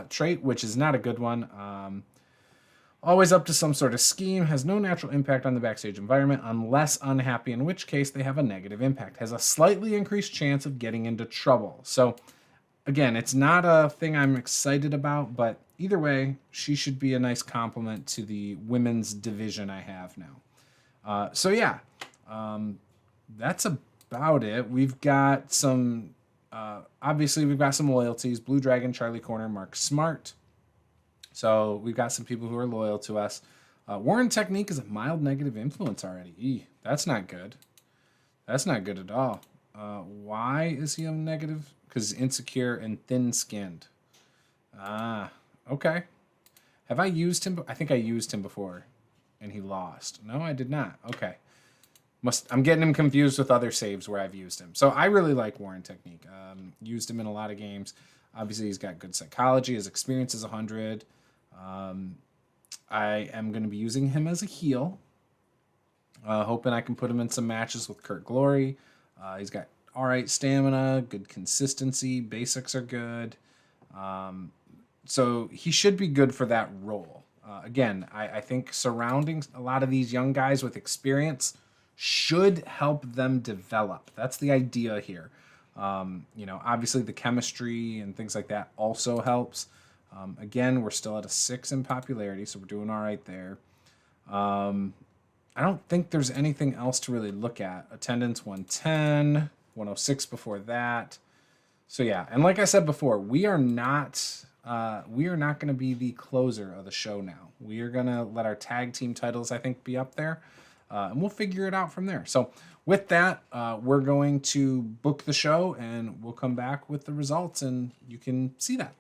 trait, which is not a good one. Always up to some sort of scheme, has no natural impact on the backstage environment unless unhappy, in which case they have a negative impact. Has a slightly increased chance of getting into trouble. So again, it's not a thing I'm excited about, but either way, she should be a nice complement to the women's division I have now. So yeah, that's about it. We've got obviously we've got some loyalties. Blue Dragon, Charlie Corner, Mark Smart. So we've got some people who are loyal to us. Warren Technique is a mild negative influence already. That's not good. That's not good at all. Why is he a negative? Because he's insecure and thin-skinned. Ah, okay. Have I used him? I think I used him before, and he lost. No, I did not. Okay. I'm getting him confused with other saves where I've used him. So I really like Warren Technique. Used him in a lot of games. Obviously, he's got good psychology. His experience is 100. I am going to be using him as a heel. Hoping I can put him in some matches with Kurt Glory. He's got all right stamina, good consistency. Basics are good. So he should be good for that role. Again, I think surrounding a lot of these young guys with experience should help them develop. That's the idea here. Obviously the chemistry and things like that also helps. Again, we're still at a 6 in popularity, so we're doing all right there. I don't think there's anything else to really look at. Attendance 110, 106 before that. So yeah, and like I said before, we are not going to be the closer of the show now. We are going to let our tag team titles, I think, be up there, and we'll figure it out from there. So with that, we're going to book the show, and we'll come back with the results, and you can see that.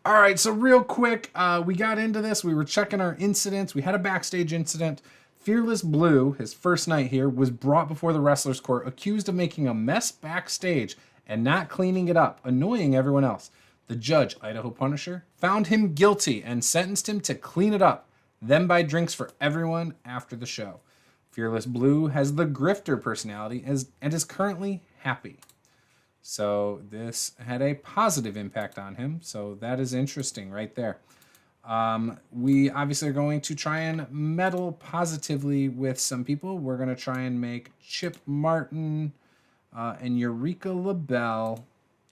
All right, so real quick, we got into this. We were checking our incidents. We had a backstage incident. Fearless Blue, his first night here, was brought before the Wrestlers Court, accused of making a mess backstage and not cleaning it up, annoying everyone else. The judge, Idaho Punisher, found him guilty and sentenced him to clean it up, then buy drinks for everyone after the show. Fearless Blue has the grifter personality and is currently happy. So this had a positive impact on him. So that is interesting right there. We obviously are going to try and meddle positively with some people. We're going to try and make Chip Martin and Eureka LaBelle.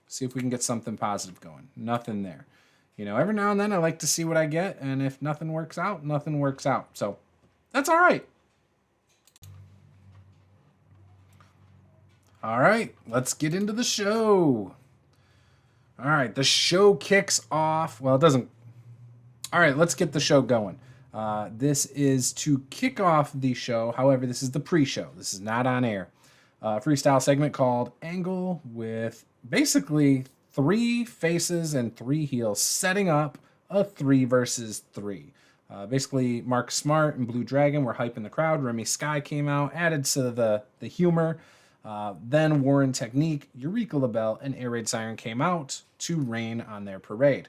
See if we can get something positive going. Nothing there. Every now and then I like to see what I get. And if nothing works out, nothing works out. So that's all right. All right, let's get into the show. All right, the show kicks off. Well, it doesn't. All right, let's get the show going. This is to kick off the show. However, this is the pre-show. This is not on air. Freestyle segment called Angle with basically 3 faces and 3 heels setting up a 3 versus 3. Basically, Mark Smart and Blue Dragon were hyping the crowd. Remy Sky came out, added to the humor. Then Warren Technique, Eureka LaBelle, and Air Raid Siren came out to rain on their parade.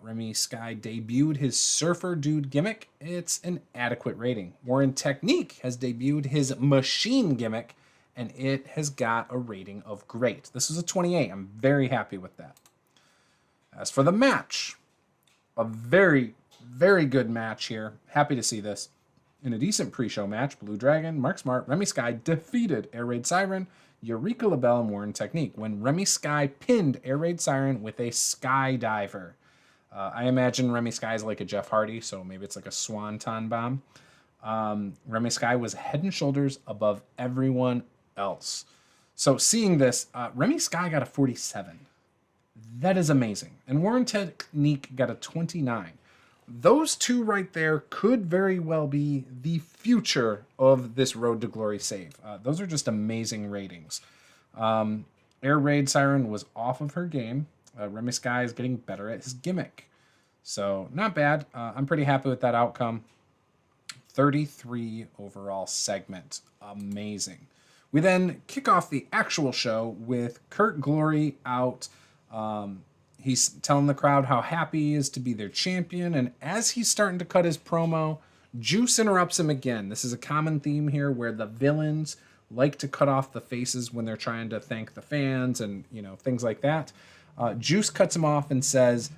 Remy Sky debuted his Surfer Dude gimmick. It's an adequate rating. Warren Technique has debuted his Machine gimmick, and it has got a rating of great. This is a 28. I'm very happy with that. As for the match, a very, very good match here. Happy to see this. In a decent pre-show match, Blue Dragon, Mark Smart, Remy Sky defeated Air Raid Siren, Eureka LaBelle, and Warren Technique when Remy Sky pinned Air Raid Siren with a skydiver. I imagine Remy Sky is like a Jeff Hardy, so maybe it's like a swanton bomb. Remy Sky was head and shoulders above everyone else. So seeing this, Remy Sky got a 47. That is amazing. And Warren Technique got a 29. Those two right there could very well be the future of this Road to Glory save. Those are just amazing ratings. Air Raid Siren was off of her game. Remy Sky is getting better at his gimmick. So not bad. I'm pretty happy with that outcome. 33 overall segment. Amazing. We then kick off the actual show with Kurt Glory out. He's telling the crowd how happy he is to be their champion. And as he's starting to cut his promo, Juice interrupts him again. This is a common theme here where the villains like to cut off the faces when they're trying to thank the fans and, things like that. Juice cuts him off and says,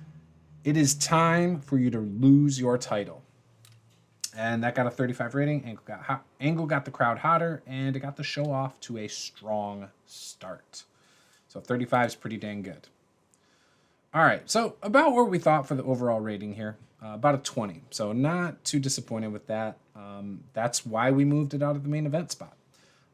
"It is time for you to lose your title." And that got a 35 rating. Angle got the crowd hotter, and it got the show off to a strong start. So 35 is pretty dang good. All right, so about what we thought for the overall rating here, about a 20. So not too disappointed with that. That's why we moved it out of the main event spot.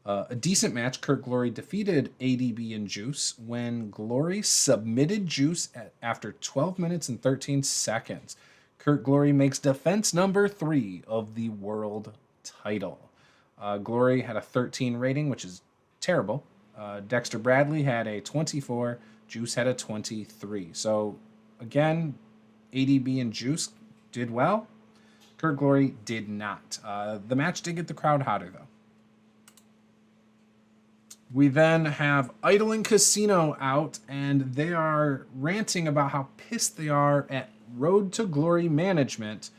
A decent match. Kurt Glory defeated ADB and Juice when Glory submitted Juice after 12 minutes and 13 seconds. Kurt Glory makes defense number 3 of the world title. Glory had a 13 rating, which is terrible. Dexter Bradley had a 24. Juice had a 23. So, again, ADB and Juice did well. Kurt Glory did not. The match did get the crowd hotter, though. We then have Idol and Casino out, and they are ranting about how pissed they are at Road to Glory management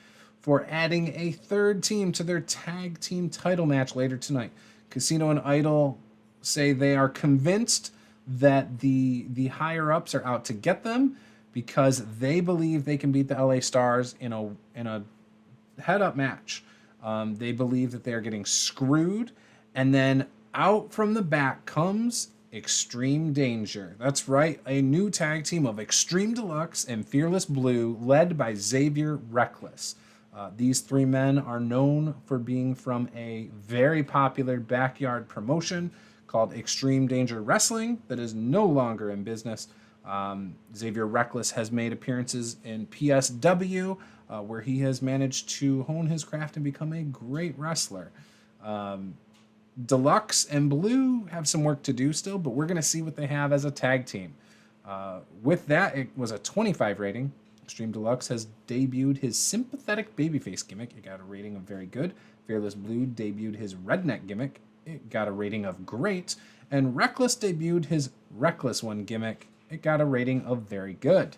for adding a third team to their tag team title match later tonight. Casino and Idol say they are convinced that the higher-ups are out to get them because they believe they can beat the LA Stars in a head-up match. They believe that they are getting screwed, and then out from the back comes Extreme Danger. That's right, a new tag team of Extreme Deluxe and Fearless Blue, led by Xavier Reckless. These three men are known for being from a very popular backyard promotion called Extreme Danger Wrestling that is no longer in business. Xavier Reckless has made appearances in PSW, where he has managed to hone his craft and become a great wrestler. Deluxe and Blue have some work to do still, but we're going to see what they have as a tag team. With that, it was a 25 rating. Extreme Deluxe has debuted his sympathetic babyface gimmick. It got a rating of very good. Fearless Blue debuted his redneck gimmick. It got a rating of great. And Reckless debuted his Reckless One gimmick. It got a rating of very good.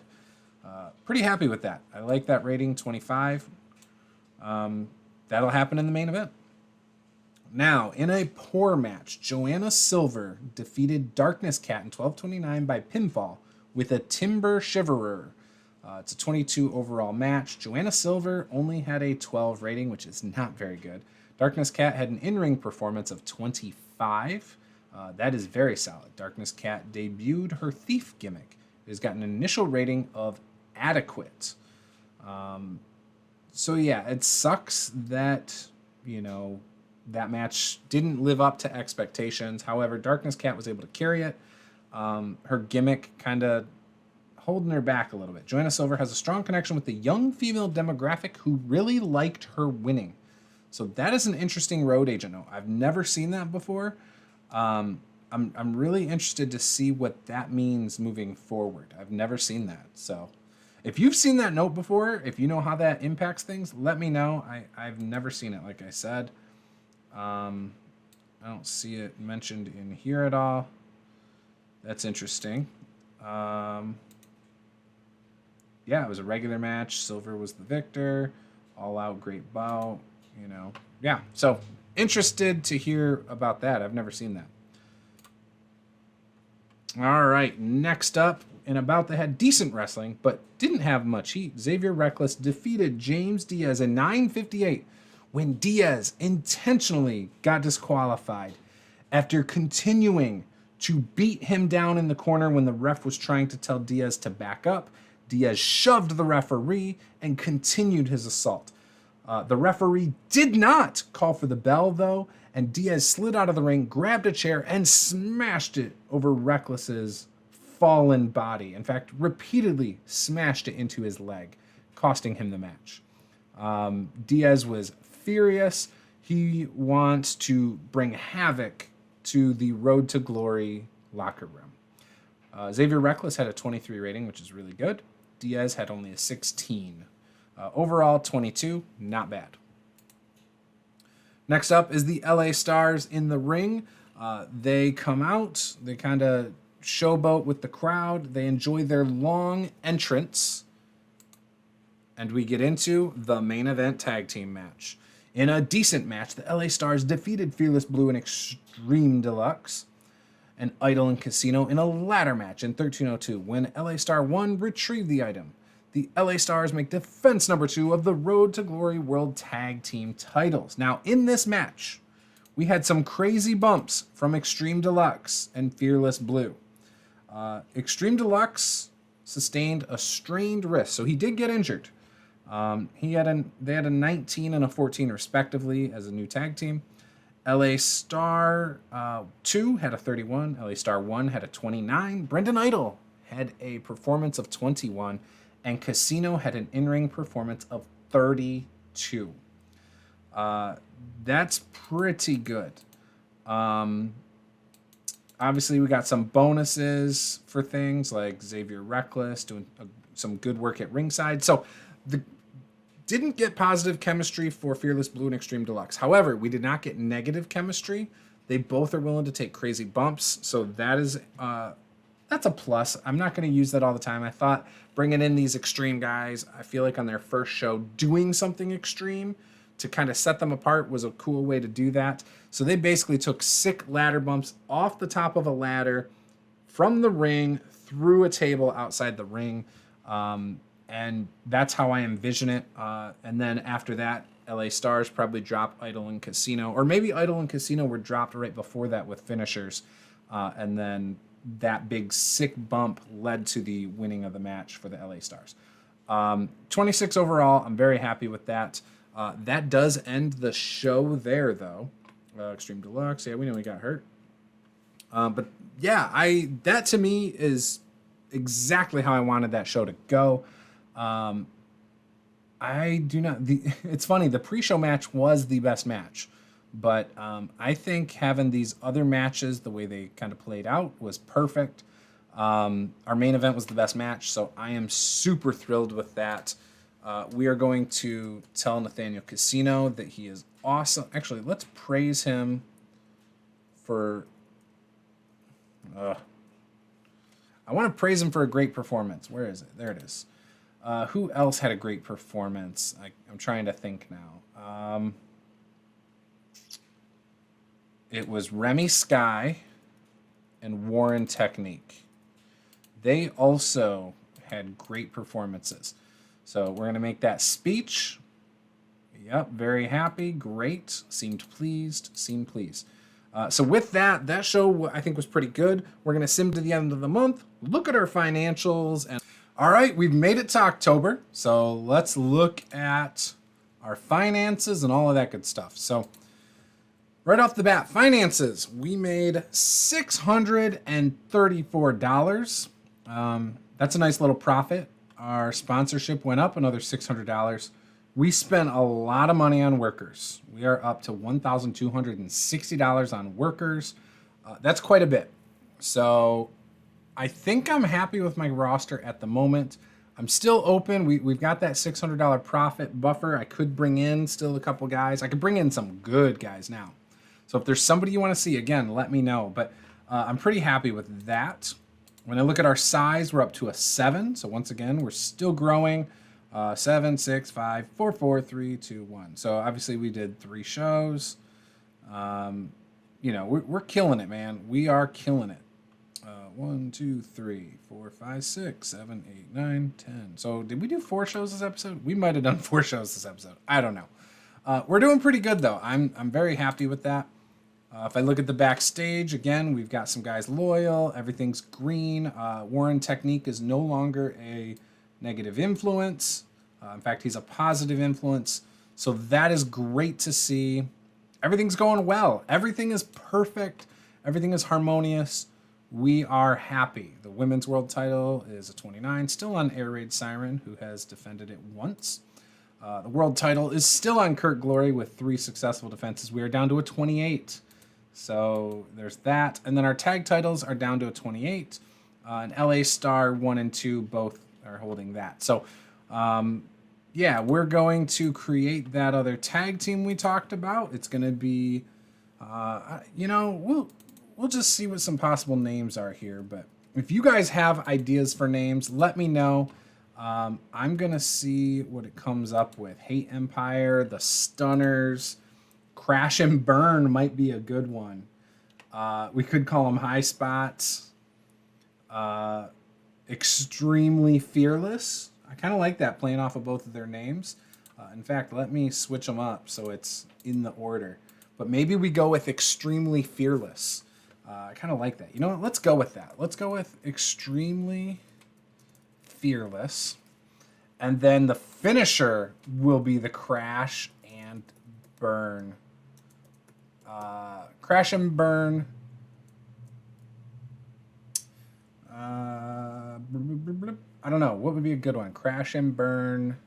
Pretty happy with that. I like that rating, 25. That'll happen in the main event. Now, in a poor match, Joanna Silver defeated Darkness Cat in 12:29 by pinfall with a Timber Shiverer. It's a 22 overall match. Joanna Silver only had a 12 rating, which is not very good. Darkness Cat had an in-ring performance of 25. That is very solid. Darkness Cat debuted her Thief gimmick. It has got an initial rating of adequate. So yeah, it sucks that, that match didn't live up to expectations. However, Darkness Cat was able to carry it. Her gimmick kind of holding her back a little bit. Joanna Silver has a strong connection with the young female demographic who really liked her winning. So that is an interesting road agent note. I've never seen that before. I'm really interested to see what that means moving forward. I've never seen that. So if you've seen that note before, if you know how that impacts things, let me know. I've never seen it, like I said. I don't see it mentioned in here at all. That's interesting. Yeah, it was a regular match. Silver was the victor. All out, great bout. Yeah. So interested to hear about that. I've never seen that. All right. Next up, in a bout that had decent wrestling, but didn't have much heat, Xavier Reckless defeated James Diaz in 9:58 when Diaz intentionally got disqualified after continuing to beat him down in the corner when the ref was trying to tell Diaz to back up. Diaz shoved the referee and continued his assault. The referee did not call for the bell, though, and Diaz slid out of the ring, grabbed a chair, and smashed it over Reckless's fallen body. In fact, repeatedly smashed it into his leg, costing him the match. Diaz was furious. He wants to bring havoc to the Road to Glory locker room. Xavier Reckless had a 23 rating, which is really good. Diaz had only a 16. Overall, 22, not bad. Next up is the LA Stars in the ring. They come out, they kind of showboat with the crowd. They enjoy their long entrance. And we get into the main event tag team match. In a decent match, the LA Stars defeated Fearless Blue and Extreme Deluxe and Idol and Casino in a ladder match in 13:02 when LA Star 1 retrieved the item. The LA Stars make defense number 2 of the Road to Glory World Tag Team titles. Now, in this match, we had some crazy bumps from Extreme Deluxe and Fearless Blue. Extreme Deluxe sustained a strained wrist, so he did get injured. They had a 19 and a 14 respectively as a new tag team. LA Star 2 had a 31. LA Star 1 had a 29. Brendan Idol had a performance of 21. And Casino had an in-ring performance of 32. That's pretty good. Obviously, we got some bonuses for things like Xavier Reckless doing some good work at ringside. So, didn't get positive chemistry for Fearless Blue and Extreme Deluxe. However, we did not get negative chemistry. They both are willing to take crazy bumps. So that is that's a plus. I'm not going to use that all the time. I thought bringing in these extreme guys, I feel like on their first show, doing something extreme to kind of set them apart was a cool way to do that. So they basically took sick ladder bumps off the top of a ladder from the ring through a table outside the ring. And that's how I envision it. And then after that, LA Stars probably dropped Idol and Casino. Or maybe Idol and Casino were dropped right before that with finishers. And then that big sick bump led to the winning of the match for the LA Stars. 26 overall. I'm very happy with that. That does end the show there, though. Extreme Deluxe. Yeah, we know he got hurt. But yeah, that to me is exactly how I wanted that show to go. I do not. It's funny. The pre-show match was the best match, but I think having these other matches, the way they kind of played out, was perfect. Our main event was the best match, so I am super thrilled with that. We are going to tell Nathaniel Casino that he is awesome. Actually, let's praise him for. I want to praise him for a great performance. Where is it? There it is. Who else had a great performance? I'm trying to think now. It was Remy Sky and Warren Technique. They also had great performances. So we're going to make that speech. Yep, very happy, great, seemed pleased. So with that show I think was pretty good. We're going to sim to the end of the month, look at our financials, and all right, we've made it to October, so let's look at our finances and all of that good stuff. So right off the bat, finances, we made $634. That's a nice little profit. Our sponsorship went up another $600. We spent a lot of money on workers. We are up to $1,260 on workers. That's quite a bit. So I think I'm happy with my roster at the moment. I'm still open. We've got that $600 profit buffer. I could bring in still a couple guys. I could bring in some good guys now. So if there's somebody you want to see, again, let me know. But I'm pretty happy with that. When I look at our size, we're up to a 7. So once again, we're still growing. 7, 6, 5, 4, 4, 3, 2, 1. So obviously we did 3 shows. We're killing it, man. We are killing it. 1, 2, 3, 4, 5, 6, 7, 8, 9, 10. So did we do 4 shows this episode? We might have done 4 shows this episode. I don't know. We're doing pretty good though. I'm very happy with that. If I look at the backstage, again, we've got some guys loyal. Everything's green. Warren Technique is no longer a negative influence. In fact, he's a positive influence. So that is great to see. Everything's going well. Everything is perfect. Everything is harmonious. We are happy. The women's world title is a 29, still on Air Raid Siren, who has defended it once. The world title is still on Kurt Glory with 3 successful defenses. We are down to a 28. So there's that. And then our tag titles are down to a 28. And LA Star 1 and 2 both are holding that. So, we're going to create that other tag team we talked about. It's going to be, we'll just see what some possible names are here. But if you guys have ideas for names, let me know. I'm going to see what it comes up with. Hate Empire, the Stunners, Crash and Burn might be a good one. We could call them High Spots. Extremely Fearless. I kind of like that, playing off of both of their names. In fact, let me switch them up so it's in the order. But maybe we go with Extremely Fearless. I kind of like that. You know what? Let's go with that. Let's go with Extremely Fearless. And then the finisher will be the Crash and Burn. Crash and Burn. I don't know. What would be a good one? Crash and Burn.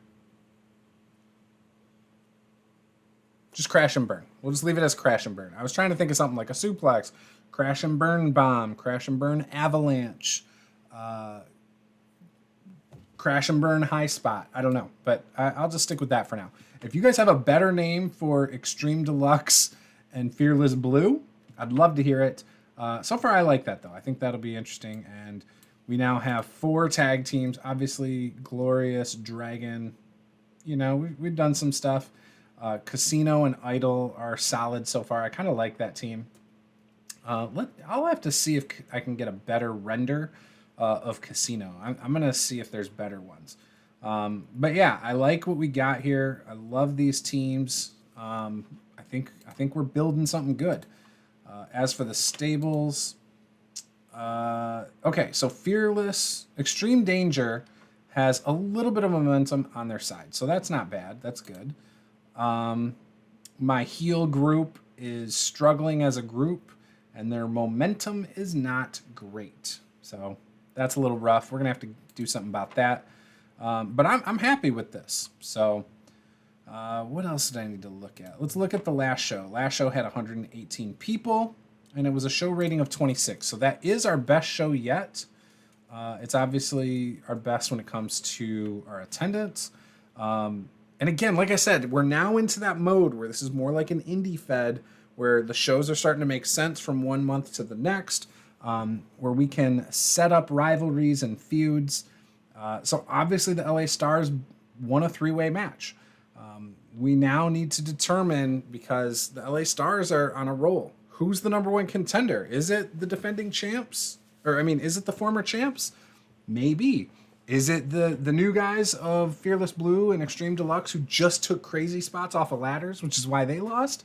Just Crash and Burn. We'll just leave it as Crash and Burn. I was trying to think of something like a suplex. Crash and Burn Bomb. Crash and Burn Avalanche. Crash and Burn High Spot. I don't know. But I'll just stick with that for now. If you guys have a better name for Extreme Deluxe and Fearless Blue, I'd love to hear it. So far, I like that, though. I think that'll be interesting. And we now have 4 tag teams. Obviously, Glorious, Dragon. You know, we've done some stuff. Casino and Idol are solid so far. I kind of like that team. I'll have to see if I can get a better render of Casino. I'm going to see if there's better ones. But yeah, I like what we got here. I love these teams. I think we're building something good. As for the stables, okay, so Fearless, Extreme Danger has a little bit of momentum on their side, so that's not bad. That's good. My heel group is struggling as a group, and their momentum is not great. So that's a little rough. We're gonna have to do something about that. But I'm happy with this. So what else did I need to look at? Let's look at the last show. Last show had 118 people, and it was a show rating of 26. So that is our best show yet. It's obviously our best when it comes to our attendance. And again, like I said, we're now into that mode where this is more like an indie fed, where the shows are starting to make sense from one month to the next, where we can set up rivalries and feuds. So obviously the LA Stars won a 3-way match. We now need to determine, because the LA Stars are on a roll, who's the number 1 contender? Is it the defending champs? Is it the former champs? Maybe. Is it the new guys of Fearless Blue and Extreme Deluxe who just took crazy spots off of ladders, which is why they lost?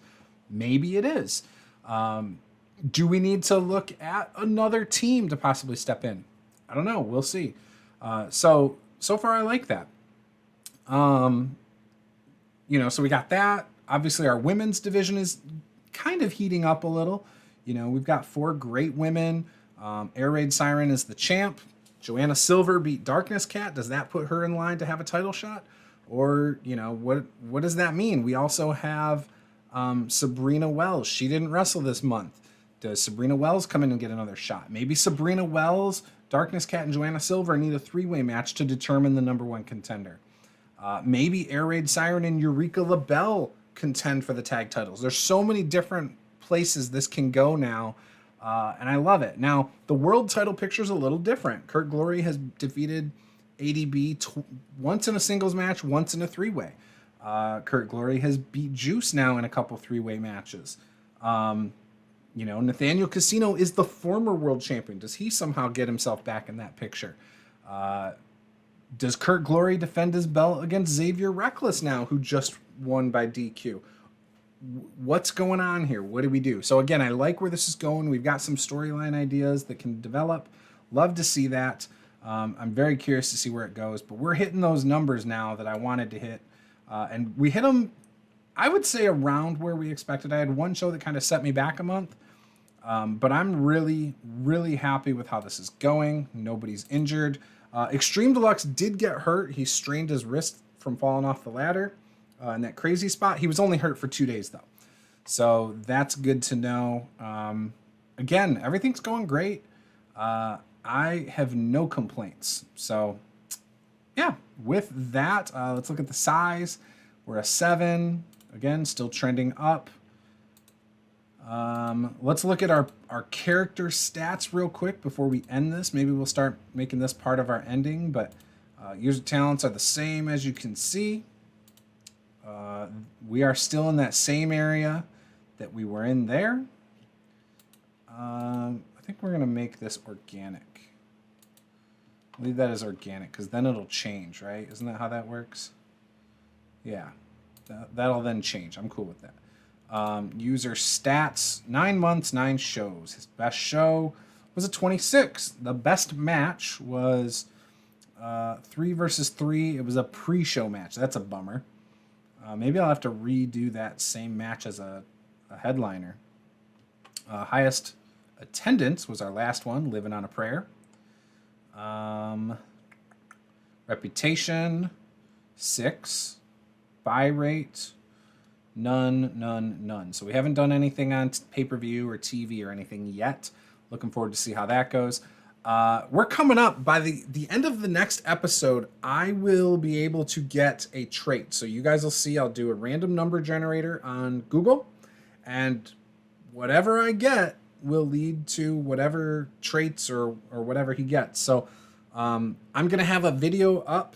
Maybe it is. Do we need to look at another team to possibly step in? I don't know. We'll see. So far I like that. So we got that. Obviously our women's division is kind of heating up a little. We've got 4 great women. Air Raid Siren is the champ. Joanna Silver beat Darkness Cat. Does that put her in line to have a title shot? Or, what does that mean? We also have Sabrina Wells. She didn't wrestle this month. Does Sabrina Wells come in and get another shot? Maybe Sabrina Wells, Darkness Cat, and Joanna Silver need a 3-way match to determine the number 1 contender. Maybe Air Raid Siren and Eureka LaBelle contend for the tag titles. There's so many different places this can go now. And I love it. Now, the world title picture is a little different. Kurt Glory has defeated ADB once in a singles match, once in a 3-way. Kurt Glory has beat Juice now in a couple 3-way matches. Nathaniel Casino is the former world champion. Does he somehow get himself back in that picture? Does Kurt Glory defend his belt against Xavier Reckless now, who just won by DQ? What's going on here? What do we do? So again, I like where this is going. We've got some storyline ideas that can develop. Love to see that. I'm very curious to see where it goes, but we're hitting those numbers now that I wanted to hit. And we hit them, I would say, around where we expected. I had one show that kind of set me back a month, but I'm really, really happy with how this is going. Nobody's injured. Extreme Deluxe did get hurt. He strained his wrist from falling off the ladder. In that crazy spot. He was only hurt for 2 days, though. So that's good to know. Again, everything's going great. I have no complaints. So, yeah, with that, let's look at the size. We're a 7. Again, still trending up. Let's look at our character stats real quick before we end this. Maybe we'll start making this part of our ending, but user talents are the same, as you can see. We are still in that same area that we were in there. I think we're going to make this organic. Leave that as organic, because then it'll change, right? Isn't that how that works? Yeah. That'll then change. I'm cool with that. User stats, 9 months, 9 shows. His best show was a 26. The best match was 3 versus 3. It was a pre-show match. That's a bummer. Maybe I'll have to redo that same match as a headliner. Highest attendance was our last one, Living on a Prayer. Reputation, 6. Buy rate, none. So we haven't done anything on pay-per-view or TV or anything yet. Looking forward to see how that goes. We're coming up by the end of the next episode. I will be able to get a trait. So you guys will see I'll do a random number generator on Google, and whatever I get will lead to whatever traits or whatever he gets. So I'm going to have a video up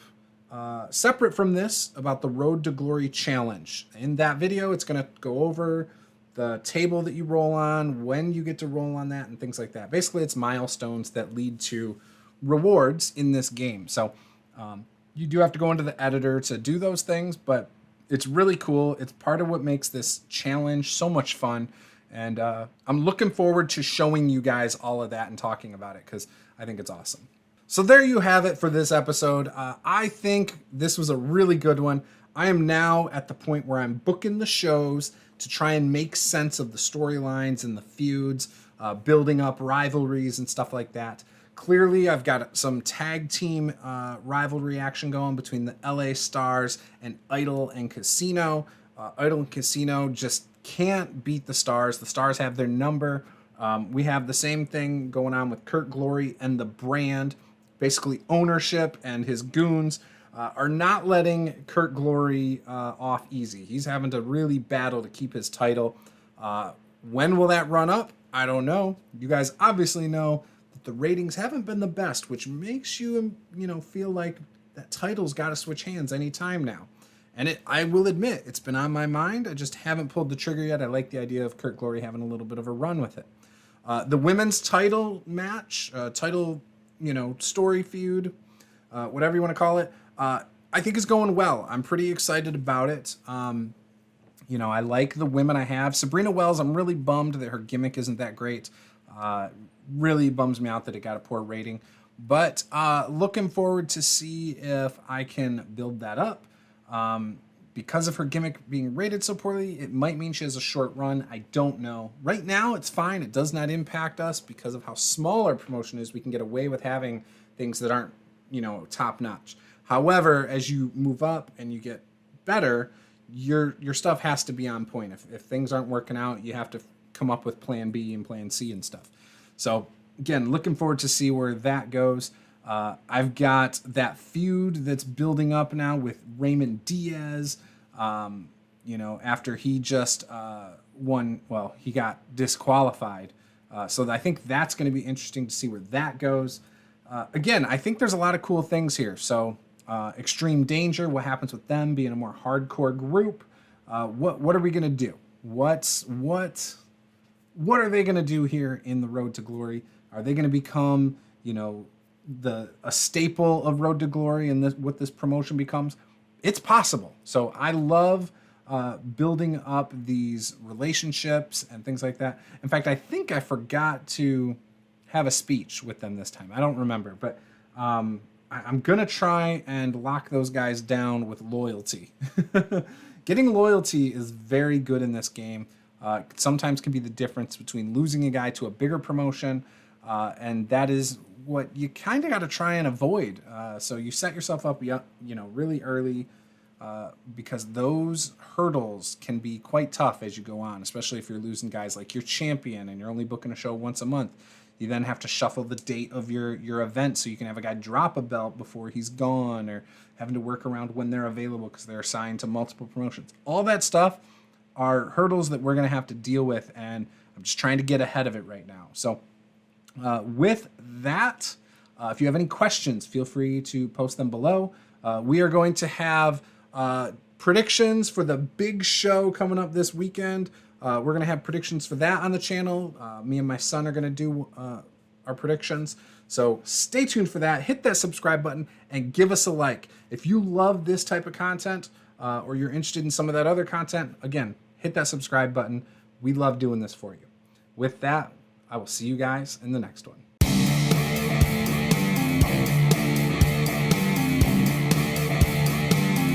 separate from this about the Road to Glory Challenge. In that video, it's going to go over the table that you roll on, when you get to roll on that, and things like that. Basically, it's milestones that lead to rewards in this game. So you do have to go into the editor to do those things, but it's really cool. It's part of what makes this challenge so much fun. And I'm looking forward to showing you guys all of that and talking about it because I think it's awesome. So there you have it for this episode. I think this was a really good one. I am now at the point where I'm booking the shows to try and make sense of the storylines and the feuds, building up rivalries and stuff like that. Clearly, I've got some tag team rivalry action going between the LA Stars and Idol and Casino. Idol and Casino just can't beat the Stars. The Stars have their number. We have the same thing going on with Kurt Glory and the brand. Basically, ownership and his goons are not letting Kurt Glory off easy. He's having to really battle to keep his title. When will that run up? I don't know. You guys obviously know that the ratings haven't been the best, which makes you feel like that title's got to switch hands anytime now. And I will admit, it's been on my mind. I just haven't pulled the trigger yet. I like the idea of Kurt Glory having a little bit of a run with it. The women's title match, story feud, whatever you want to call it, I think is going well. I'm pretty excited about it. I like the women I have. Sabrina Wells, I'm really bummed that her gimmick isn't that great. Really bums me out that it got a poor rating. But looking forward to see if I can build that up. Because of her gimmick being rated so poorly, it might mean she has a short run. I don't know. Right now, it's fine. It does not impact us because of how small our promotion is. We can get away with having things that aren't, top notch. However, as you move up and you get better, your stuff has to be on point. If things aren't working out, you have to come up with plan B and plan C and stuff. So again, looking forward to see where that goes. I've got that feud that's building up now with Raymond Diaz. After he just he got disqualified. So I think that's going to be interesting to see where that goes. Again, I think there's a lot of cool things here. So Extreme Danger, what happens with them being a more hardcore group? What are we going to do? What are they going to do here in the Road to Glory? Are they going to become, a staple of Road to Glory and what this promotion becomes? It's possible. So I love building up these relationships and things like that. In fact, I think I forgot to have a speech with them this time. I don't remember, but I'm going to try and lock those guys down with loyalty. Getting loyalty is very good in this game. Sometimes can be the difference between losing a guy to a bigger promotion, and that is what you kind of got to try and avoid. So you set yourself up, really early, because those hurdles can be quite tough as you go on, especially if you're losing guys like your champion and you're only booking a show once a month. You then have to shuffle the date of your event so you can have a guy drop a belt before he's gone, or having to work around when they're available because they're assigned to multiple promotions. All that stuff are hurdles that we're going to have to deal with, and I'm just trying to get ahead of it right now. So with that, if you have any questions, feel free to post them below. We are going to have predictions for the big show coming up this weekend. We're going to have predictions for that on the channel. Me and my son are going to do our predictions. So stay tuned for that. Hit that subscribe button and give us a like. If you love this type of content or you're interested in some of that other content, again, hit that subscribe button. We love doing this for you. With that, I will see you guys in the next one.